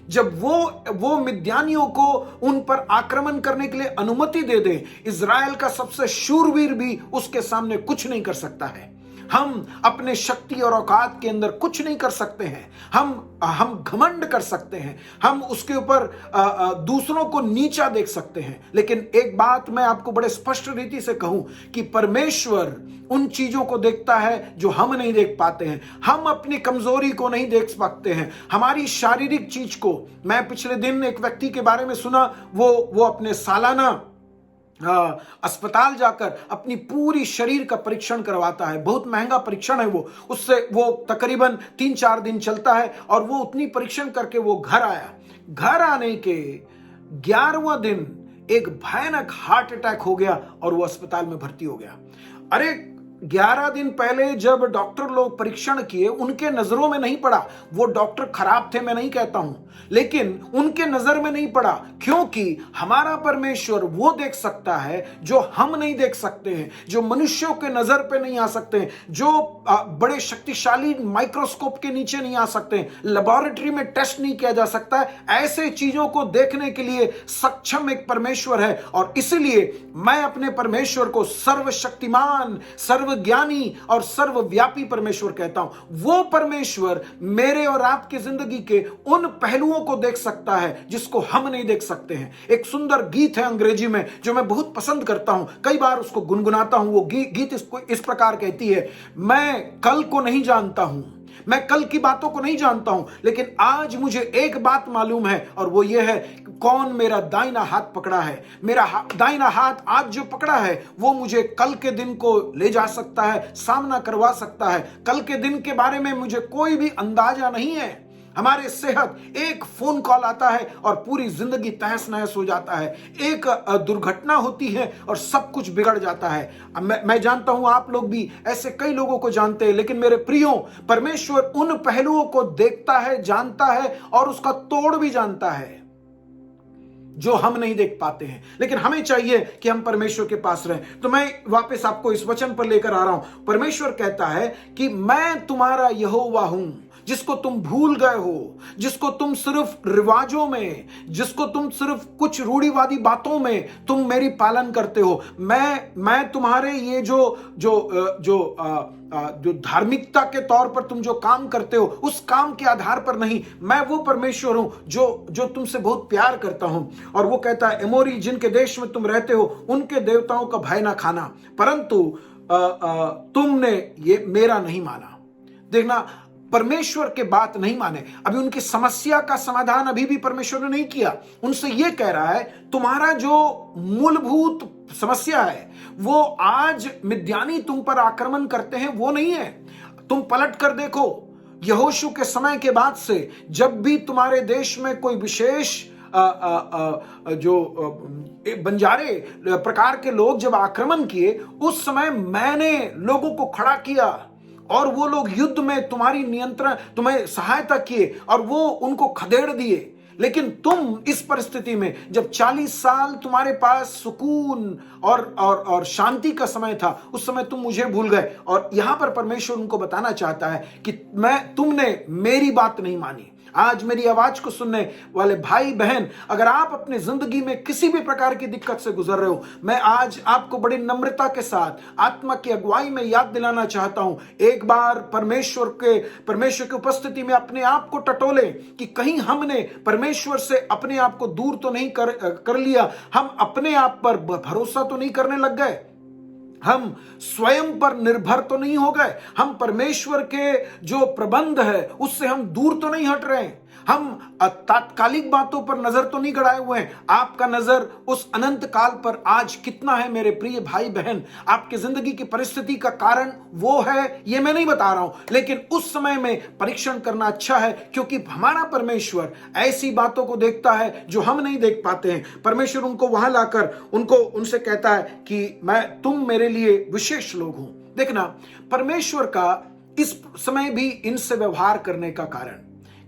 जब वो मिद्यानियों को उन पर आक्रमण करने के लिए अनुमति दे दे, इज़राइल का सबसे शूरवीर भी उसके सामने कुछ नहीं कर सकता है। हम अपने शक्ति और औकात के अंदर कुछ नहीं कर सकते हैं। हम घमंड कर सकते हैं, हम उसके ऊपर दूसरों को नीचा देख सकते हैं। लेकिन एक बात मैं आपको बड़े स्पष्ट रीति से कहूं कि परमेश्वर उन चीजों को देखता है जो हम नहीं देख पाते हैं। हम अपनी कमजोरी को नहीं देख सकते हैं, हमारी शारीरिक चीज को। मैं पिछले दिन एक व्यक्ति के बारे में सुना, वो अपने सालाना अस्पताल जाकर अपनी पूरी शरीर का परीक्षण करवाता है। बहुत महंगा परीक्षण है वो तकरीबन 3-4 दिन चलता है। और वो उतनी परीक्षण करके वो घर आया। घर आने के 11वां दिन एक भयानक हार्ट अटैक हो गया और वो अस्पताल में भर्ती हो गया। अरे 11 दिन पहले जब डॉक्टर लोग परीक्षण किए, उनके नजरों में नहीं पड़ा। वो डॉक्टर खराब थे, मैं नहीं कहता हूं, लेकिन उनके नजर में नहीं पड़ा, क्योंकि हमारा परमेश्वर वो देख सकता है जो हम नहीं देख सकते हैं, जो मनुष्यों के नजर पे नहीं आ सकते हैं, जो बड़े शक्तिशाली माइक्रोस्कोप के नीचे नहीं आ सकते हैं, लेबोरेटरी में टेस्ट नहीं किया जा सकता है। ऐसे चीजों को देखने के लिए सक्षम एक परमेश्वर है। और इसलिए मैं अपने परमेश्वर को सर्वशक्तिमान, सर्व सर्वज्ञानी और सर्वव्यापी परमेश्वर कहता हूं। वो परमेश्वर मेरे और आपकी जिंदगी के उन पहलुओं को देख सकता है जिसको हम नहीं देख सकते हैं। एक सुंदर गीत है अंग्रेजी में जो मैं बहुत पसंद करता हूं, कई बार उसको गुनगुनाता हूं। वो गीत इस प्रकार कहती है, मैं कल को नहीं जानता हूं, मैं कल की बातों को नहीं जानता हूं, लेकिन आज मुझे एक बात मालूम है और वो ये है कौन मेरा दाहिना हाथ पकड़ा है। मेरा दाहिना हाथ आज जो पकड़ा है वो मुझे कल के दिन को ले जा सकता है, सामना करवा सकता है। कल के दिन के बारे में मुझे कोई भी अंदाजा नहीं है। हमारे सेहत, एक फोन कॉल आता है और पूरी जिंदगी तहस नहस हो जाता है। एक दुर्घटना होती है और सब कुछ बिगड़ जाता है। मैं जानता हूं आप लोग भी ऐसे कई लोगों को जानते हैं, लेकिन मेरे प्रियो, परमेश्वर उन पहलुओं को देखता है, जानता है और उसका तोड़ भी जानता है जो हम नहीं देख पाते हैं। लेकिन हमें चाहिए कि हम परमेश्वर के पास रहें। तो मैं वापस आपको इस वचन पर लेकर आ रहा हूं। परमेश्वर कहता है कि मैं तुम्हारा यहोवा हूं, जिसको तुम भूल गए हो, जिसको तुम सिर्फ रिवाजों में, जिसको तुम सिर्फ कुछ रूढ़िवादी बातों में तुम मेरी पालन करते हो। मैं तुम्हारे ये जो धार्मिकता के तौर पर तुम जो काम करते हो उस काम के आधार पर नहीं, मैं वो परमेश्वर हूं जो तुमसे बहुत प्यार करता हूं। और वो कहता है, एमोरी जिनके देश में तुम रहते हो उनके देवताओं का भय ना खाना, परंतु तुमने ये मेरा नहीं माना। देखना, परमेश्वर के बात नहीं माने। अभी उनकी समस्या का समाधान अभी भी परमेश्वर ने नहीं किया। उनसे यह कह रहा है, तुम्हारा जो मूलभूत समस्या है वो आज मिद्यानी तुम पर आक्रमण करते हैं वो नहीं है। तुम पलट कर देखो, यहोशू के समय के बाद से जब भी तुम्हारे देश में कोई विशेष जो बंजारे प्रकार के लोग जब आक्रमण किए, उस समय मैंने लोगों को खड़ा किया और वो लोग युद्ध में तुम्हें सहायता किए और वो उनको खदेड़ दिए। लेकिन तुम इस परिस्थिति में जब 40 साल तुम्हारे पास सुकून और शांति का समय था, उस समय तुम मुझे भूल गए। और यहां पर परमेश्वर उनको बताना चाहता है कि तुमने मेरी बात नहीं मानी। आज मेरी आवाज को सुनने वाले भाई बहन, अगर आप अपनी जिंदगी में किसी भी प्रकार की दिक्कत से गुजर रहे हो, मैं आज आपको बड़ी नम्रता के साथ आत्मा की अगुवाई में याद दिलाना चाहता हूं, एक बार परमेश्वर की उपस्थिति में अपने आप को टटोले कि कहीं हमने परमेश्वर से अपने आप को दूर तो नहीं कर लिया, हम अपने आप पर भरोसा तो नहीं करने लग गए, हम स्वयं पर निर्भर तो नहीं हो गए, हम परमेश्वर के जो प्रबंध है उससे हम दूर तो नहीं हट रहे हैं, हम तात्कालिक बातों पर नजर तो नहीं गड़ाए हुए हैं। आपका नजर उस अनंत काल पर आज कितना है मेरे प्रिय भाई बहन। आपकी जिंदगी की परिस्थिति का कारण वो है, ये मैं नहीं बता रहा हूं, लेकिन उस समय में परीक्षण करना अच्छा है, क्योंकि हमारा परमेश्वर ऐसी बातों को देखता है जो हम नहीं देख पाते हैं। परमेश्वर उनको वहां लाकर उनसे कहता है कि तुम मेरे लिए विशेष लोग हूं। देखना, परमेश्वर का इस समय भी इनसे व्यवहार करने का कारण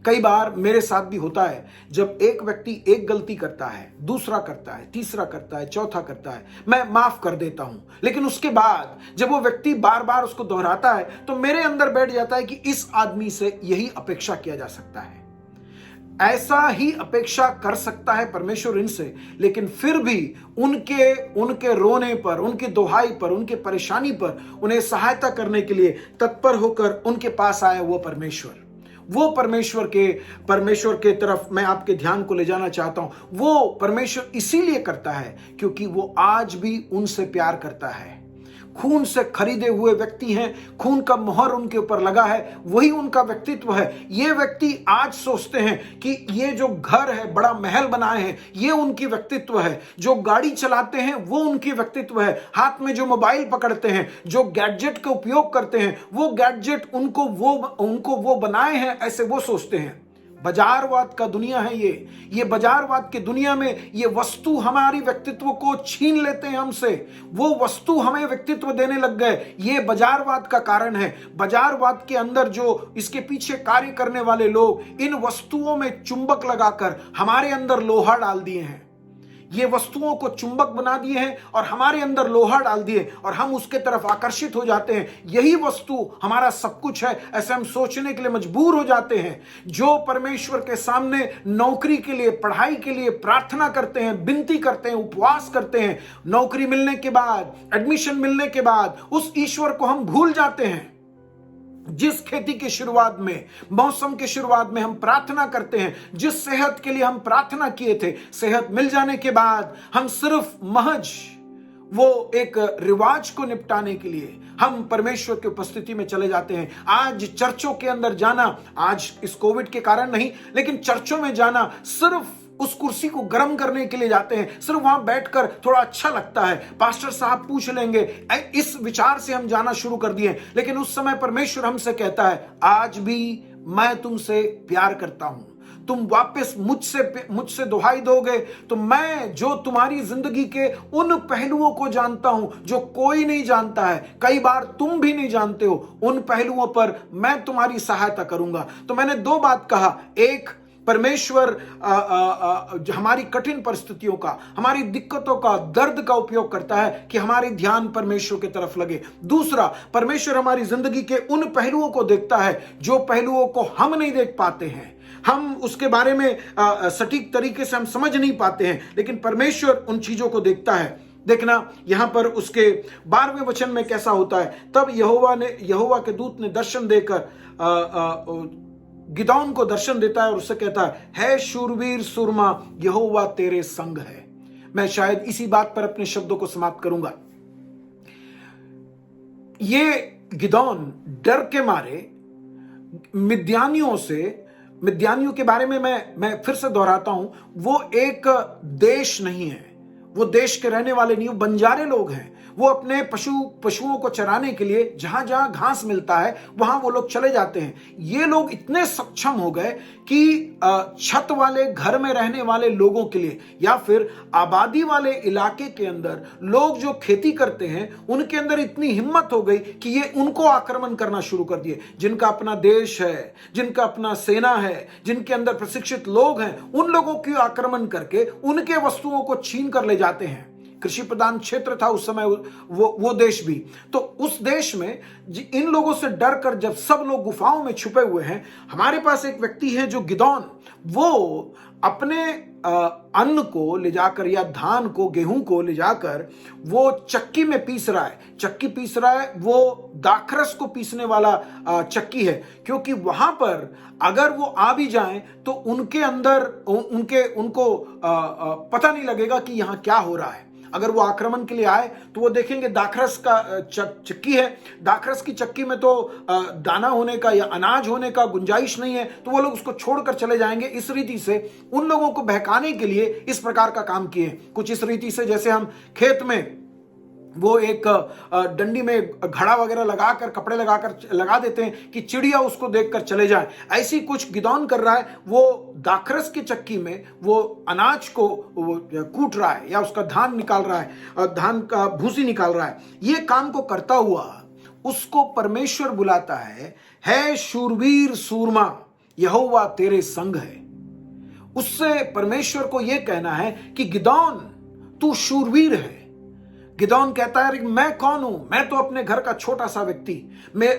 कई बार मेरे साथ भी होता है। जब एक व्यक्ति एक गलती करता है, दूसरा करता है, तीसरा करता है, चौथा करता है, मैं माफ कर देता हूं, लेकिन उसके बाद जब वो व्यक्ति बार बार उसको दोहराता है तो मेरे अंदर बैठ जाता है कि इस आदमी से यही अपेक्षा किया जा सकता है, ऐसा ही अपेक्षा कर सकता है परमेश्वर इनसे। लेकिन फिर भी उनके रोने पर, उनकी दुहाई पर, उनकी परेशानी पर उन्हें सहायता करने के लिए तत्पर होकर उनके पास आया वो परमेश्वर के तरफ मैं आपके ध्यान को ले जाना चाहता हूं। वो परमेश्वर इसीलिए करता है क्योंकि वो आज भी उनसे प्यार करता है। खून से खरीदे हुए व्यक्ति हैं, खून का मोहर उनके ऊपर लगा है, वही उनका व्यक्तित्व है। ये व्यक्ति आज सोचते हैं कि ये जो घर है, बड़ा महल बनाए हैं, ये उनकी व्यक्तित्व है। जो गाड़ी चलाते हैं वो उनकी व्यक्तित्व है। हाथ में जो मोबाइल पकड़ते हैं, जो गैजेट का उपयोग करते हैं, वो गैजेट उनको वो बनाए हैं, ऐसे वो सोचते हैं। बाजारवाद का दुनिया है ये बाजारवाद की दुनिया में ये वस्तु हमारी व्यक्तित्व को छीन लेते हैं हमसे, वो वस्तु हमें व्यक्तित्व देने लग गए। ये बाजारवाद का कारण है। बाजारवाद के अंदर जो इसके पीछे कार्य करने वाले लोग इन वस्तुओं में चुंबक लगाकर हमारे अंदर लोहा डाल दिए हैं। ये वस्तुओं को चुंबक बना दिए हैं और हमारे अंदर लोहा डाल दिए और हम उसके तरफ आकर्षित हो जाते हैं। यही वस्तु हमारा सब कुछ है, ऐसे हम सोचने के लिए मजबूर हो जाते हैं। जो परमेश्वर के सामने नौकरी के लिए, पढ़ाई के लिए प्रार्थना करते हैं, विनती करते हैं, उपवास करते हैं, नौकरी मिलने के बाद, एडमिशन मिलने के बाद उस ईश्वर को हम भूल जाते हैं। जिस खेती की शुरुआत में, मौसम की शुरुआत में हम प्रार्थना करते हैं, जिस सेहत के लिए हम प्रार्थना किए थे, सेहत मिल जाने के बाद हम सिर्फ महज वो एक रिवाज को निपटाने के लिए हम परमेश्वर की उपस्थिति में चले जाते हैं। आज चर्चों के अंदर जाना, आज इस कोविड के कारण नहीं, लेकिन चर्चों में जाना सिर्फ उस कुर्सी को गर्म करने के लिए जाते हैं, सिर्फ वहां बैठकर थोड़ा अच्छा लगता है, पास्टर साहब पूछ लेंगे, इस विचार से हम जाना शुरू कर दिए। लेकिन उस समय परमेश्वर हमसे कहता है, आज भी मैं तुमसे प्यार करता हूं, तुम वापस मुझसे दुहाई दोगे तो मैं जो तुम्हारी जिंदगी के उन पहलुओं को जानता हूं जो कोई नहीं जानता है, कई बार तुम भी नहीं जानते हो, उन पहलुओं पर मैं तुम्हारी सहायता करूंगा। तो मैंने दो बात कहा, एक परमेश्वर हमारी कठिन परिस्थितियों का, हमारी दिक्कतों का, दर्द का उपयोग करता है कि हमारी ध्यान परमेश्वर की तरफ लगे। दूसरा, परमेश्वर हमारी जिंदगी के उन पहलुओं को देखता है जो पहलुओं को हम नहीं देख पाते हैं, हम उसके बारे में सटीक तरीके से हम समझ नहीं पाते हैं, लेकिन परमेश्वर उन चीजों को देखता है। देखना यहां पर उसके 12वें वचन में कैसा होता है। तब यहोवा के दूत ने दर्शन देकर गिदौन को दर्शन देता है और उससे कहता है शूरवीर सूरमा, यहोवा तेरे संग है। मैं शायद इसी बात पर अपने शब्दों को समाप्त करूंगा। ये गिदौन डर के मारे मिद्यानियों के बारे में मैं फिर से दोहराता हूं, वो एक देश नहीं है, वो देश के रहने वाले नहीं, वो बंजारे लोग हैं। वो अपने पशुओं को चराने के लिए जहां जहां घास मिलता है वहां वो लोग चले जाते हैं। ये लोग इतने सक्षम हो गए कि छत वाले घर में रहने वाले लोगों के लिए या फिर आबादी वाले इलाके के अंदर लोग जो खेती करते हैं, उनके अंदर इतनी हिम्मत हो गई कि ये उनको आक्रमण करना शुरू कर दिए। जिनका अपना देश है, जिनका अपना सेना है, जिनके अंदर प्रशिक्षित लोग हैं, उन लोगों की आक्रमण करके उनके वस्तुओं को छीन कर ले जाते हैं। कृषि प्रधान क्षेत्र था उस समय वो देश भी। तो उस देश में इन लोगों से डर कर जब सब लोग गुफाओं में छुपे हुए हैं, हमारे पास एक व्यक्ति है जो गिदौन, वो अपने अन्न को ले जाकर या धान को, गेहूं को ले जाकर वो चक्की में पीस रहा है। चक्की पीस रहा है, वो दाखरस को पीसने वाला चक्की है, क्योंकि वहां पर अगर वो आ भी जाएं तो उनके अंदर उनको पता नहीं लगेगा कि यहां क्या हो रहा है। अगर वो आक्रमण के लिए आए तो वो देखेंगे दाखरस का चक्की है, दाखरस की चक्की में तो दाना होने का या अनाज होने का गुंजाइश नहीं है, तो वो लोग उसको छोड़कर चले जाएंगे। इस रीति से उन लोगों को बहकाने के लिए इस प्रकार का काम किए। कुछ इस रीति से जैसे हम खेत में वो एक डंडी में घड़ा वगैरह लगाकर, कपड़े लगा देते हैं कि चिड़िया उसको देखकर चले जाए। ऐसी कुछ गिदौन कर रहा है, वो दाखरस की चक्की में वो अनाज को वो कूट रहा है या उसका धान निकाल रहा है, धान का भूसी निकाल रहा है। ये काम को करता हुआ उसको परमेश्वर बुलाता है शूरवीर सूरमा, यहोवा तेरे संग है। उससे परमेश्वर को यह कहना है कि गिदौन तू शूरवीर है। गिदौन कहता है मैं कौन हूं, मैं तो अपने घर का छोटा सा व्यक्ति,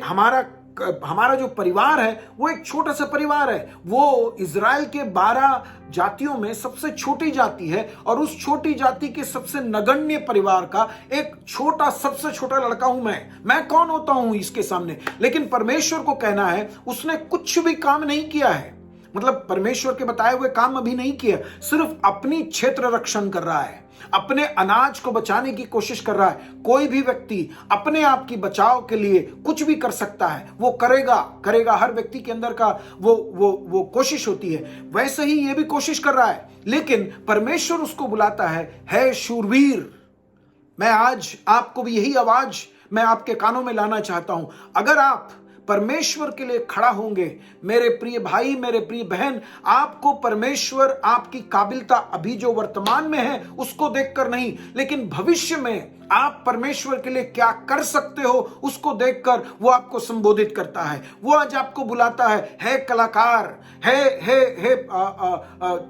हमारा जो परिवार है वो एक छोटा सा परिवार है। वो इजराइल के 12 जातियों में सबसे छोटी जाति है और उस छोटी जाति के सबसे नगण्य परिवार का एक सबसे छोटा लड़का हूं मैं कौन होता हूं इसके सामने। लेकिन परमेश्वर को कहना है उसने कुछ भी काम नहीं किया है, मतलब परमेश्वर के बताए हुए काम अभी नहीं किया, सिर्फ अपनी क्षेत्र रक्षण कर रहा है, अपने अनाज को बचाने की कोशिश कर रहा है। कोई भी व्यक्ति अपने आप की बचाव के लिए कुछ भी कर सकता है, वो करेगा। हर व्यक्ति के अंदर का वो कोशिश होती है, वैसे ही ये भी कोशिश कर रहा है। लेकिन परमेश्वर उसको बुलाता है शूरवीर। मैं आज आपको भी यही आवाज मैं आपके कानों में लाना चाहता हूं। अगर आप परमेश्वर के लिए खड़ा होंगे, मेरे प्रिय भाई, मेरे प्रिय बहन, आपको परमेश्वर आपकी काबिलता अभी जो वर्तमान में है उसको देखकर नहीं, लेकिन भविष्य में आप परमेश्वर के लिए क्या कर सकते हो, उसको देखकर वो आपको संबोधित करता है। वो आज आपको बुलाता है कलाकार, है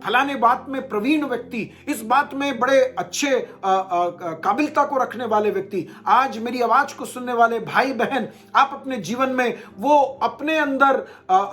फलाने बात में प्रवीण व्यक्ति, इस बात में बड़े अच्छे काबिलता को रखने वाले व्यक्ति। आज मेरी आवाज को सुनने वाले भाई बहन, आप अपने जीवन में वो अपने अंदर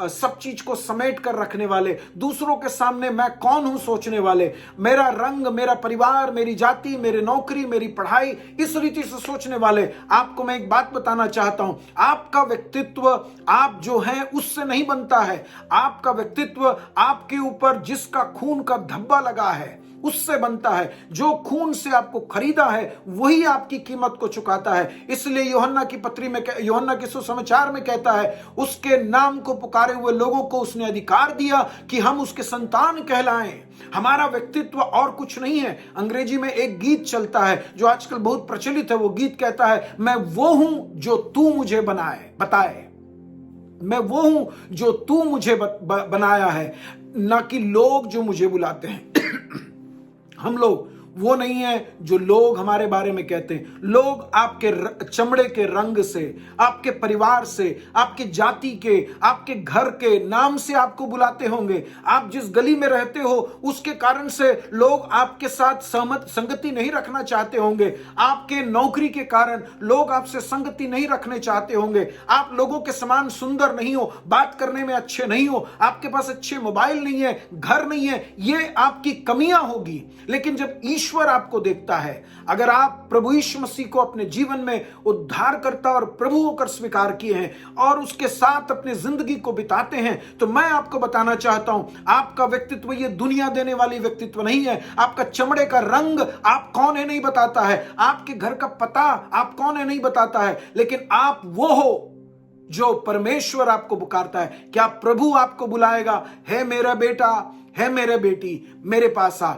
सब चीज को समेट कर रखने वाले, दूसरों के सामने मैं कौन हूं सोचने वाले, मेरा रंग, मेरा परिवार, मेरी जाति, मेरी नौकरी, मेरी पढ़ाई, इस रीति से सोचने वाले, आपको मैं एक बात बताना चाहता हूं, आपका व्यक्तित्व आप जो हैं उससे नहीं बनता है। आपका व्यक्तित्व आपके ऊपर जिसका खून का धब्बा लगा है उससे बनता है। जो खून से आपको खरीदा है वही आपकी कीमत को चुकाता है। इसलिए यूहन्ना की पत्री में, यूहन्ना के सुसमाचार में कहता है, उसके नाम को पुकारे हुए लोगों को उसने अधिकार दिया कि हम उसके संतान कहलाएं। हमारा व्यक्तित्व और कुछ नहीं है। अंग्रेजी में एक गीत चलता है जो आजकल बहुत प्रचलित है। वो गीत कहता है, मैं वो हूं जो तू मुझे बताए, मैं वो हूं जो तू मुझे बनाया है, ना कि लोग जो मुझे बुलाते हैं। हम लोग वो नहीं है जो लोग हमारे बारे में कहते हैं। लोग आपके चमड़े के रंग से, आपके परिवार से, आपके जाति के, आपके घर के नाम से आपको बुलाते होंगे। आप जिस गली में रहते हो उसके कारण से लोग आपके साथ संगति नहीं रखना चाहते होंगे। आपके नौकरी के कारण लोग आपसे संगति नहीं रखने चाहते होंगे। आप लोगों के समान सुंदर नहीं हो, बात करने में अच्छे नहीं हो, आपके पास अच्छे मोबाइल नहीं है, घर नहीं है, ये आपकी कमियां होगी। लेकिन जब ईश्वर आपको देखता है, अगर आप प्रभु यीशु मसीह को अपने जीवन में उद्धारकर्ता और प्रभु होकर स्वीकार किए हैं और उसके साथ अपनी जिंदगी को बिताते हैं, तो मैं आपको बताना चाहता हूं, आपका व्यक्तित्व ये दुनिया देने वाली व्यक्तित्व नहीं है। आपका चमड़े का रंग आप कौन है नहीं बताता है, आपके घर का पता आप कौन है नहीं बताता है, लेकिन आप वो हो जो परमेश्वर आपको पुकारता है। क्या प्रभु आपको बुलाएगा, है मेरा बेटा, है मेरे बेटी, मेरे पास आ।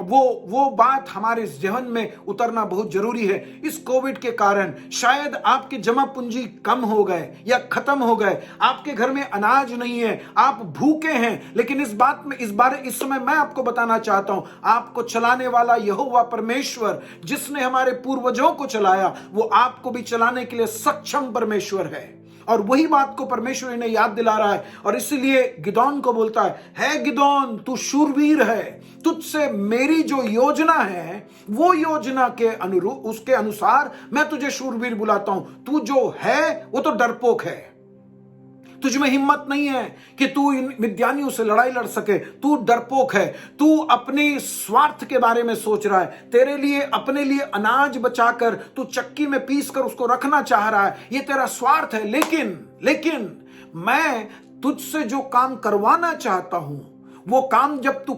वो बात हमारे जहन में उतरना बहुत जरूरी है। इस कोविड के कारण शायद आपके जमा पूंजी कम हो गए या खत्म हो गए, आपके घर में अनाज नहीं है, आप भूखे हैं, लेकिन इस समय मैं आपको बताना चाहता हूं, आपको चलाने वाला यहोवा परमेश्वर जिसने हमारे पूर्वजों को चलाया, वो आपको भी चलाने के लिए सक्षम परमेश्वर है। और वही बात को परमेश्वर इन्हें याद दिला रहा है और इसलिए गिदोन को बोलता है गिदोन तू शूरवीर है, तुझसे मेरी जो योजना है वो योजना के अनुरूप, उसके अनुसार मैं तुझे शूरवीर बुलाता हूं। तू जो है वो तो डरपोक है, तुझ में हिम्मत नहीं है कि तू इन मिद्यानियों से लड़ाई लड़ सके, तू डरपोक है, तू अपने स्वार्थ के बारे में सोच रहा है, तेरे लिए अपने लिए अनाज बचाकर तू चक्की में पीस कर उसको रखना चाह रहा है, ये तेरा स्वार्थ है। लेकिन मैं तुझसे जो काम करवाना चाहता हूं वो काम जब तू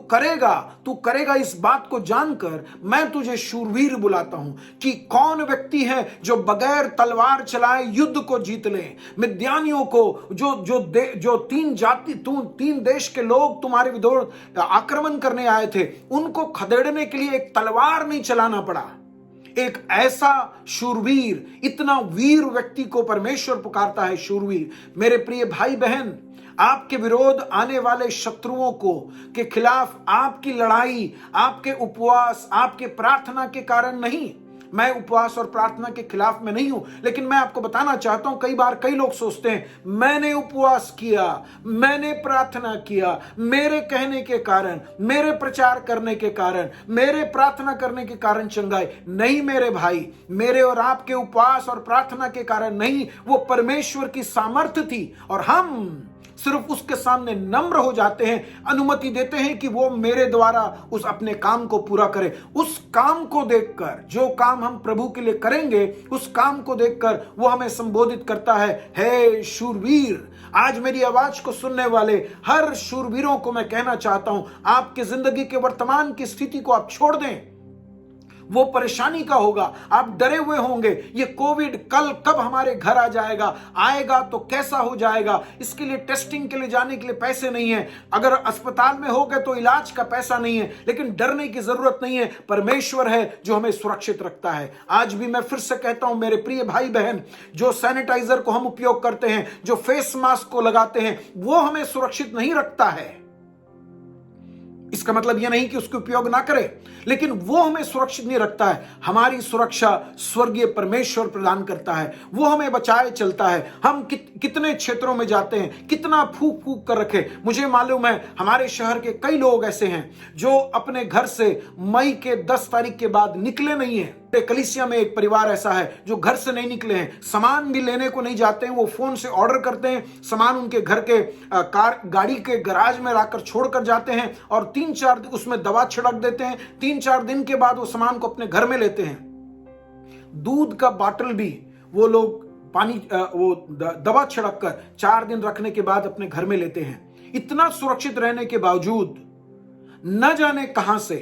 करेगा इस बात को जानकर मैं तुझे शूरवीर बुलाता हूं। कि कौन व्यक्ति है जो बगैर तलवार चलाए युद्ध को जीत ले। मिद्यानियों को जो तीन देश के लोग तुम्हारे विरुद्ध आक्रमण करने आए थे, उनको खदेड़ने के लिए एक तलवार नहीं चलाना पड़ा। एक ऐसा शूरवीर, इतना वीर व्यक्ति को परमेश्वर पुकारता है शूरवीर। मेरे प्रिय भाई बहन, आपके विरोध आने वाले शत्रुओं के खिलाफ आपकी लड़ाई आपके उपवास, आपके प्रार्थना के कारण नहीं। मैं उपवास और प्रार्थना के खिलाफ में नहीं हूं, लेकिन मैं आपको बताना चाहता हूं, कई बार कई लोग सोचते हैं मैंने उपवास किया, मैंने प्रार्थना किया, मेरे कहने के कारण, मेरे प्रचार करने के कारण, मेरे प्रार्थना करने के कारण चंगाई। नहीं मेरे भाई, मेरे और आपके उपवास और प्रार्थना के कारण नहीं, वो परमेश्वर की सामर्थ्य थी और हम सिर्फ उसके सामने नम्र हो जाते हैं, अनुमति देते हैं कि वो मेरे द्वारा उस अपने काम को पूरा करे। उस काम को देखकर, जो काम हम प्रभु के लिए करेंगे, उस काम को देखकर वो हमें संबोधित करता है, हे शूरवीर। आज मेरी आवाज को सुनने वाले हर शूरवीरों को मैं कहना चाहता हूं, आपकी जिंदगी के वर्तमान की स्थिति को आप छोड़ दें। वो परेशानी का होगा, आप डरे हुए होंगे, ये कोविड कल कब हमारे घर आ जाएगा, आएगा तो कैसा हो जाएगा, इसके लिए टेस्टिंग के लिए जाने के लिए पैसे नहीं है, अगर अस्पताल में हो गए तो इलाज का पैसा नहीं है। लेकिन डरने की जरूरत नहीं है, परमेश्वर है जो हमें सुरक्षित रखता है। आज भी मैं फिर से कहता हूं मेरे प्रिय भाई बहन, जो सैनिटाइजर को हम उपयोग करते हैं, जो फेस मास्क को लगाते हैं, वो हमें सुरक्षित नहीं रखता है। इसका मतलब यह नहीं कि उसका उपयोग ना करें, लेकिन वो हमें सुरक्षित नहीं रखता है। हमारी सुरक्षा स्वर्गीय परमेश्वर प्रदान करता है, वो हमें बचाए चलता है। हम कितने क्षेत्रों में जाते हैं, कितना फूक फूक कर रखे। मुझे मालूम है हमारे शहर के कई लोग ऐसे हैं जो अपने घर से मई के 10 तारीख के बाद निकले नहीं हैं। कलीसिया में एक परिवार ऐसा है जो घर से नहीं निकले हैं, सामान भी लेने को नहीं जाते हैं, वो फोन से ऑर्डर करते हैं, सामान उनके घर के गाड़ी के गैराज में लाकर छोड़कर जाते हैं और 3-4 दिन उसमें दवा छिड़क देते हैं। 3-4 दिन के बाद वो सामान को अपने घर में लेते हैं। दूध का बॉटल भी वो लोग वो दवा छिड़क कर 4 दिन रखने के बाद अपने घर में लेते हैं। इतना सुरक्षित रहने के बावजूद न जाने कहां से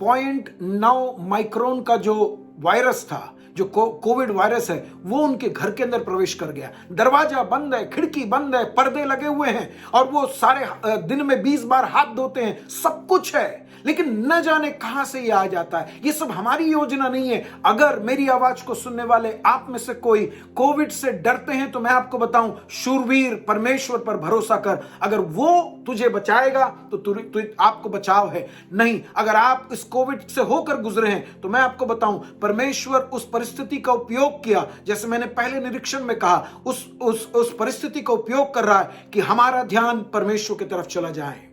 0.9 माइक्रोन का जो वायरस था, जो कोविड वायरस है, वो उनके घर के अंदर प्रवेश कर गया। दरवाजा बंद है, खिड़की बंद है, पर्दे लगे हुए हैं और वो सारे दिन में 20 बार हाथ धोते हैं, सब कुछ है, लेकिन न जाने कहां से ये आ जाता है। ये सब हमारी योजना नहीं है। अगर मेरी आवाज को सुनने वाले आप में से कोई कोविड से डरते हैं तो मैं आपको बताऊं, शूरवीर परमेश्वर पर भरोसा कर। अगर वो तुझे बचाएगा तो आपको बचाव है। नहीं, अगर आप इस कोविड से होकर गुजरे हैं तो मैं आपको बताऊं, परमेश्वर उस परिस्थिति का उपयोग किया, जैसे मैंने पहले निरीक्षण में कहा, उस परिस्थिति का उपयोग कर रहा है कि हमारा ध्यान परमेश्वर की तरफ चला जाए।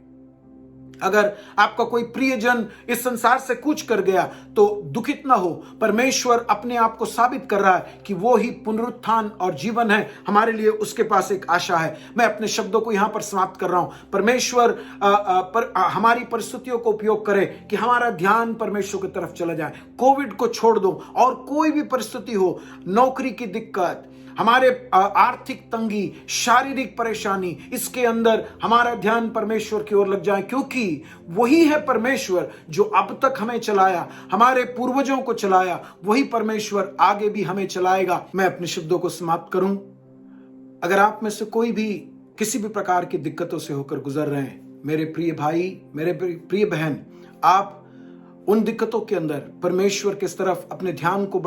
अगर आपका कोई प्रियजन इस संसार से कूच कर गया तो दुखित ना हो। परमेश्वर अपने आप को साबित कर रहा है कि वो ही पुनरुत्थान और जीवन है। हमारे लिए उसके पास एक आशा है। मैं अपने शब्दों को यहां पर समाप्त कर रहा हूं। परमेश्वर हमारी परिस्थितियों को उपयोग करे कि हमारा ध्यान परमेश्वर की तरफ चला जाए। कोविड को छोड़ दो और कोई भी परिस्थिति हो, नौकरी की दिक्कत, हमारे आर्थिक तंगी, शारीरिक परेशानी, इसके अंदर हमारा ध्यान परमेश्वर की ओर लग जाए, क्योंकि वही है परमेश्वर जो अब तक हमें चलाया, हमारे पूर्वजों को चलाया, वही परमेश्वर आगे भी हमें चलाएगा। मैं अपने शब्दों को समाप्त करूं। अगर आप में से कोई भी किसी भी प्रकार की दिक्कतों से होकर गुजर रहे हैं, मेरे प्रिय भाई, मेरे प्रिय बहन, आप उन दिक्कतों के अंदर परमेश्वर के तरफ अपने ध्यान को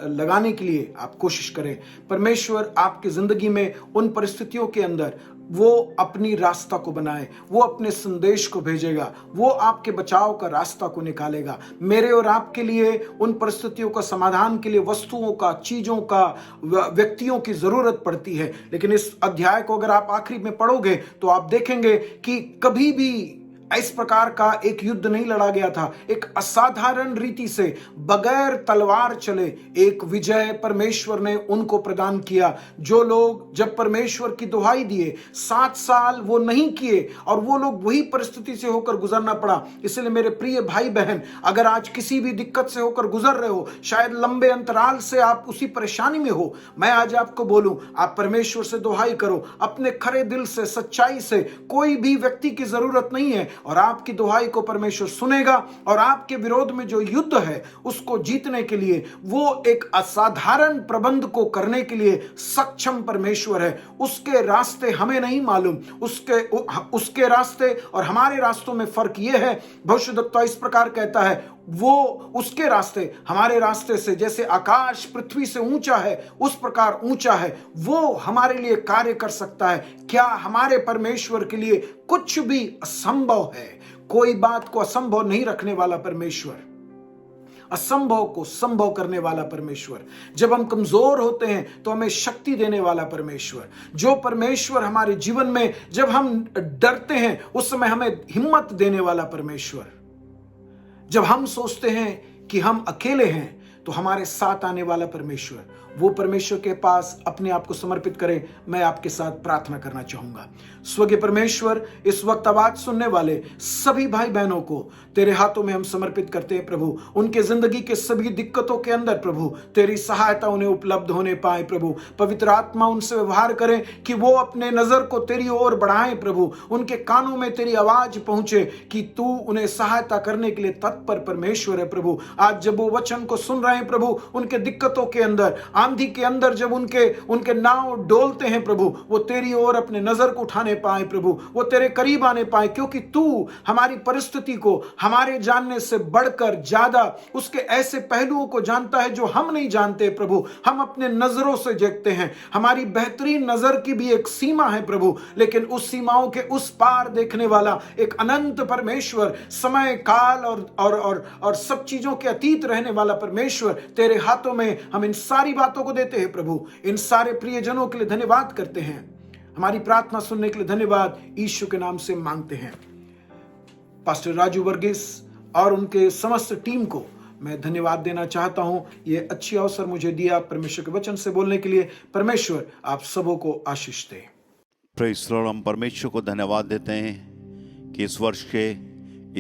लगाने के लिए आप कोशिश करें। परमेश्वर आपकी जिंदगी में उन परिस्थितियों के अंदर वो अपनी रास्ता को बनाए, वो अपने संदेश को भेजेगा, वो आपके बचाव का रास्ता को निकालेगा। मेरे और आपके लिए उन परिस्थितियों का समाधान के लिए वस्तुओं का, चीजों का, व्यक्तियों की जरूरत पड़ती है। लेकिन इस अध्याय को अगर आप आखिरी में पढ़ोगे तो आप देखेंगे कि कभी भी इस प्रकार का एक युद्ध नहीं लड़ा गया था। एक असाधारण रीति से बगैर तलवार चले एक विजय परमेश्वर ने उनको प्रदान किया। जो लोग जब परमेश्वर की दुहाई दिए 7 साल वो नहीं किए और वो लोग वही परिस्थिति से होकर गुजरना पड़ा। इसलिए मेरे प्रिय भाई बहन, अगर आज किसी भी दिक्कत से होकर गुजर रहे हो, शायद लंबे अंतराल से आप उसी परेशानी में हो, मैं आज आपको बोलूं, आप परमेश्वर से दुहाई करो अपने खरे दिल से, सच्चाई से। कोई भी व्यक्ति की जरूरत नहीं है और आपकी दुहाई को परमेश्वर सुनेगा और आपके विरोध में जो युद्ध है उसको जीतने के लिए वो एक असाधारण प्रबंध को करने के लिए सक्षम परमेश्वर है। उसके रास्ते हमें नहीं मालूम, उसके रास्ते और हमारे रास्तों में फर्क यह है, भविष्यद्वक्ता इस प्रकार कहता है, वो उसके रास्ते हमारे रास्ते से जैसे आकाश पृथ्वी से ऊंचा है उस प्रकार ऊंचा है। वो हमारे लिए कार्य कर सकता है। क्या हमारे परमेश्वर के लिए कुछ भी असंभव है? कोई बात को असंभव नहीं रखने वाला परमेश्वर, असंभव को संभव करने वाला परमेश्वर, जब हम कमजोर होते हैं तो हमें शक्ति देने वाला परमेश्वर, जो परमेश्वर हमारे जीवन में जब हम डरते हैं उस समय हमें हिम्मत देने वाला परमेश्वर, जब हम सोचते हैं कि हम अकेले हैं तो हमारे साथ आने वाला परमेश्वर, वो परमेश्वर के पास अपने आप को समर्पित करें। मैं आपके साथ प्रार्थना करना चाहूंगा। स्वर्गीय परमेश्वर, इस वक्त आवाज सुनने वाले सभी भाई बहनों को तेरे हाथों में हम समर्पित करते हैं प्रभु। उनके जिंदगी के सभी दिक्कतों के अंदर प्रभु तेरी सहायता उन्हें उपलब्ध होने पाए प्रभु। पवित्र आत्मा उनसे व्यवहार करें कि वो अपने नजर को तेरी ओर बढ़ाएं प्रभु। उनके कानों में तेरी आवाज पहुंचे कि तू उन्हें सहायता करने के लिए तत्पर परमेश्वर है प्रभु। आज जब वो वचन को सुन रहे हैं प्रभु, उनके दिक्कतों के अंदर आंधी के अंदर जब उनके उनके नाव डोलते हैं प्रभु, वो तेरी ओर अपने नजर को उठाने पाए प्रभु, वो तेरे करीब आने पाए, क्योंकि तू हमारी परिस्थिति को हमारे जानने से बढ़कर ज्यादा उसके ऐसे पहलुओं को जानता है जो हम नहीं जानते प्रभु। हम अपने नजरों से देखते हैं, हमारी बेहतरीन नजर की भी एक सीमा है प्रभु, लेकिन उस सीमाओं के उस पार देखने वाला एक अनंत परमेश्वर, समय काल और सब चीजों के अतीत रहने वाला परमेश्वर, तेरे हाथों में हम इन सारी बातों को देते हैं प्रभु। इन सारे प्रियजनों के लिए धन्यवाद करते हैं, हमारी प्रार्थना सुनने के लिए धन्यवाद यीशु के नाम से मांगते हैं। पास्टर राजू वर्गीस और उनके समस्त टीम को मैं धन्यवाद देना चाहता हूं, ये अच्छी अवसर मुझे दिया परमेश्वर के वचन से बोलने के लिए। परमेश्वर आप सबों को आशीष दे। Praise the Lord. हम परमेश्वर को धन्यवाद देते हैं कि इस वर्ष के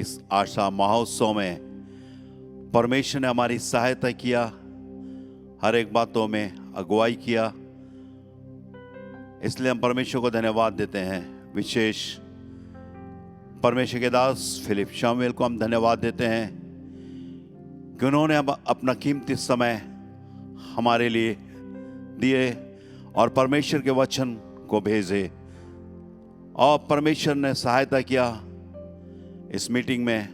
इस आशा महोत्सव में परमेश्वर ने हमारी सहायता किया, हर एक बातों में अगुवाई किया, इसलिए हम परमेश्वर को धन्यवाद देते हैं। विशेष परमेश्वर के दास फिलिप शामुएल को हम धन्यवाद देते हैं कि उन्होंने अब अपना कीमती समय हमारे लिए दिए और परमेश्वर के वचन को भेजे, और परमेश्वर ने सहायता किया इस मीटिंग में।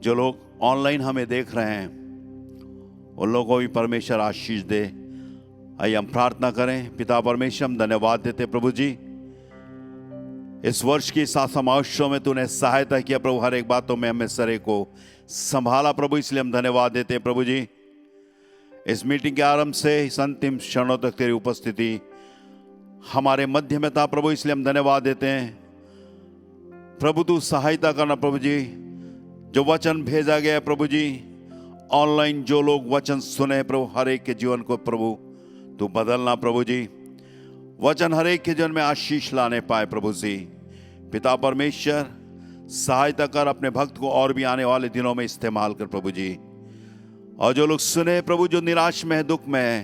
जो लोग ऑनलाइन हमें देख रहे हैं उन लोगों को भी परमेश्वर आशीष दे। आइए हम प्रार्थना करें। पिता परमेश्वर, हम धन्यवाद देते प्रभु जी, इस वर्ष की सासा महोत्सव में तूने सहायता किया प्रभु, हर एक बातों में हमें सरे को संभाला प्रभु, इसलिए हम धन्यवाद देते हैं प्रभु जी। इस मीटिंग के आरंभ से इस अंतिम क्षणों तक तेरी उपस्थिति हमारे मध्य में था प्रभु, इसलिए हम धन्यवाद देते हैं प्रभु। तू सहायता करना प्रभु जी, जो वचन भेजा गया है प्रभु जी, ऑनलाइन जो लोग वचन सुने प्रभु, हर एक के जीवन को प्रभु तू बदलना प्रभु जी, वचन हर एक के जीवन में आशीष लाने पाए प्रभु जी। पिता परमेश्वर सहायता कर, अपने भक्त को और भी आने वाले दिनों में इस्तेमाल कर प्रभु जी। और जो लोग सुने प्रभु, जो निराश में है, दुख में है,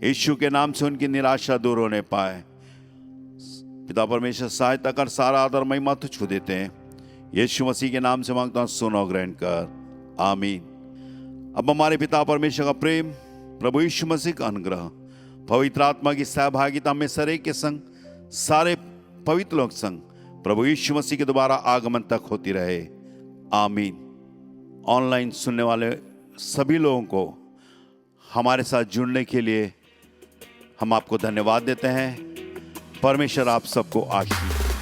यीशु के नाम से उनकी निराशा दूर होने पाए। पिता परमेश्वर सहायता कर, सारा आदर महिमा तुझको देते हैं, यीशु मसीह के नाम से मांगता हूं, सुनो ग्रहण कर, आमीन। अब हमारे पिता परमेश्वर का प्रेम, प्रभु यीशु मसीह का अनुग्रह, पवित्र आत्मा की सहभागिता में सरे के संग सारे पवित्र लोग संग प्रभु यीशु मसीह के दोबारा आगमन तक होती रहे, आमीन। ऑनलाइन सुनने वाले सभी लोगों को हमारे साथ जुड़ने के लिए हम आपको धन्यवाद देते हैं। परमेश्वर आप सबको आशीष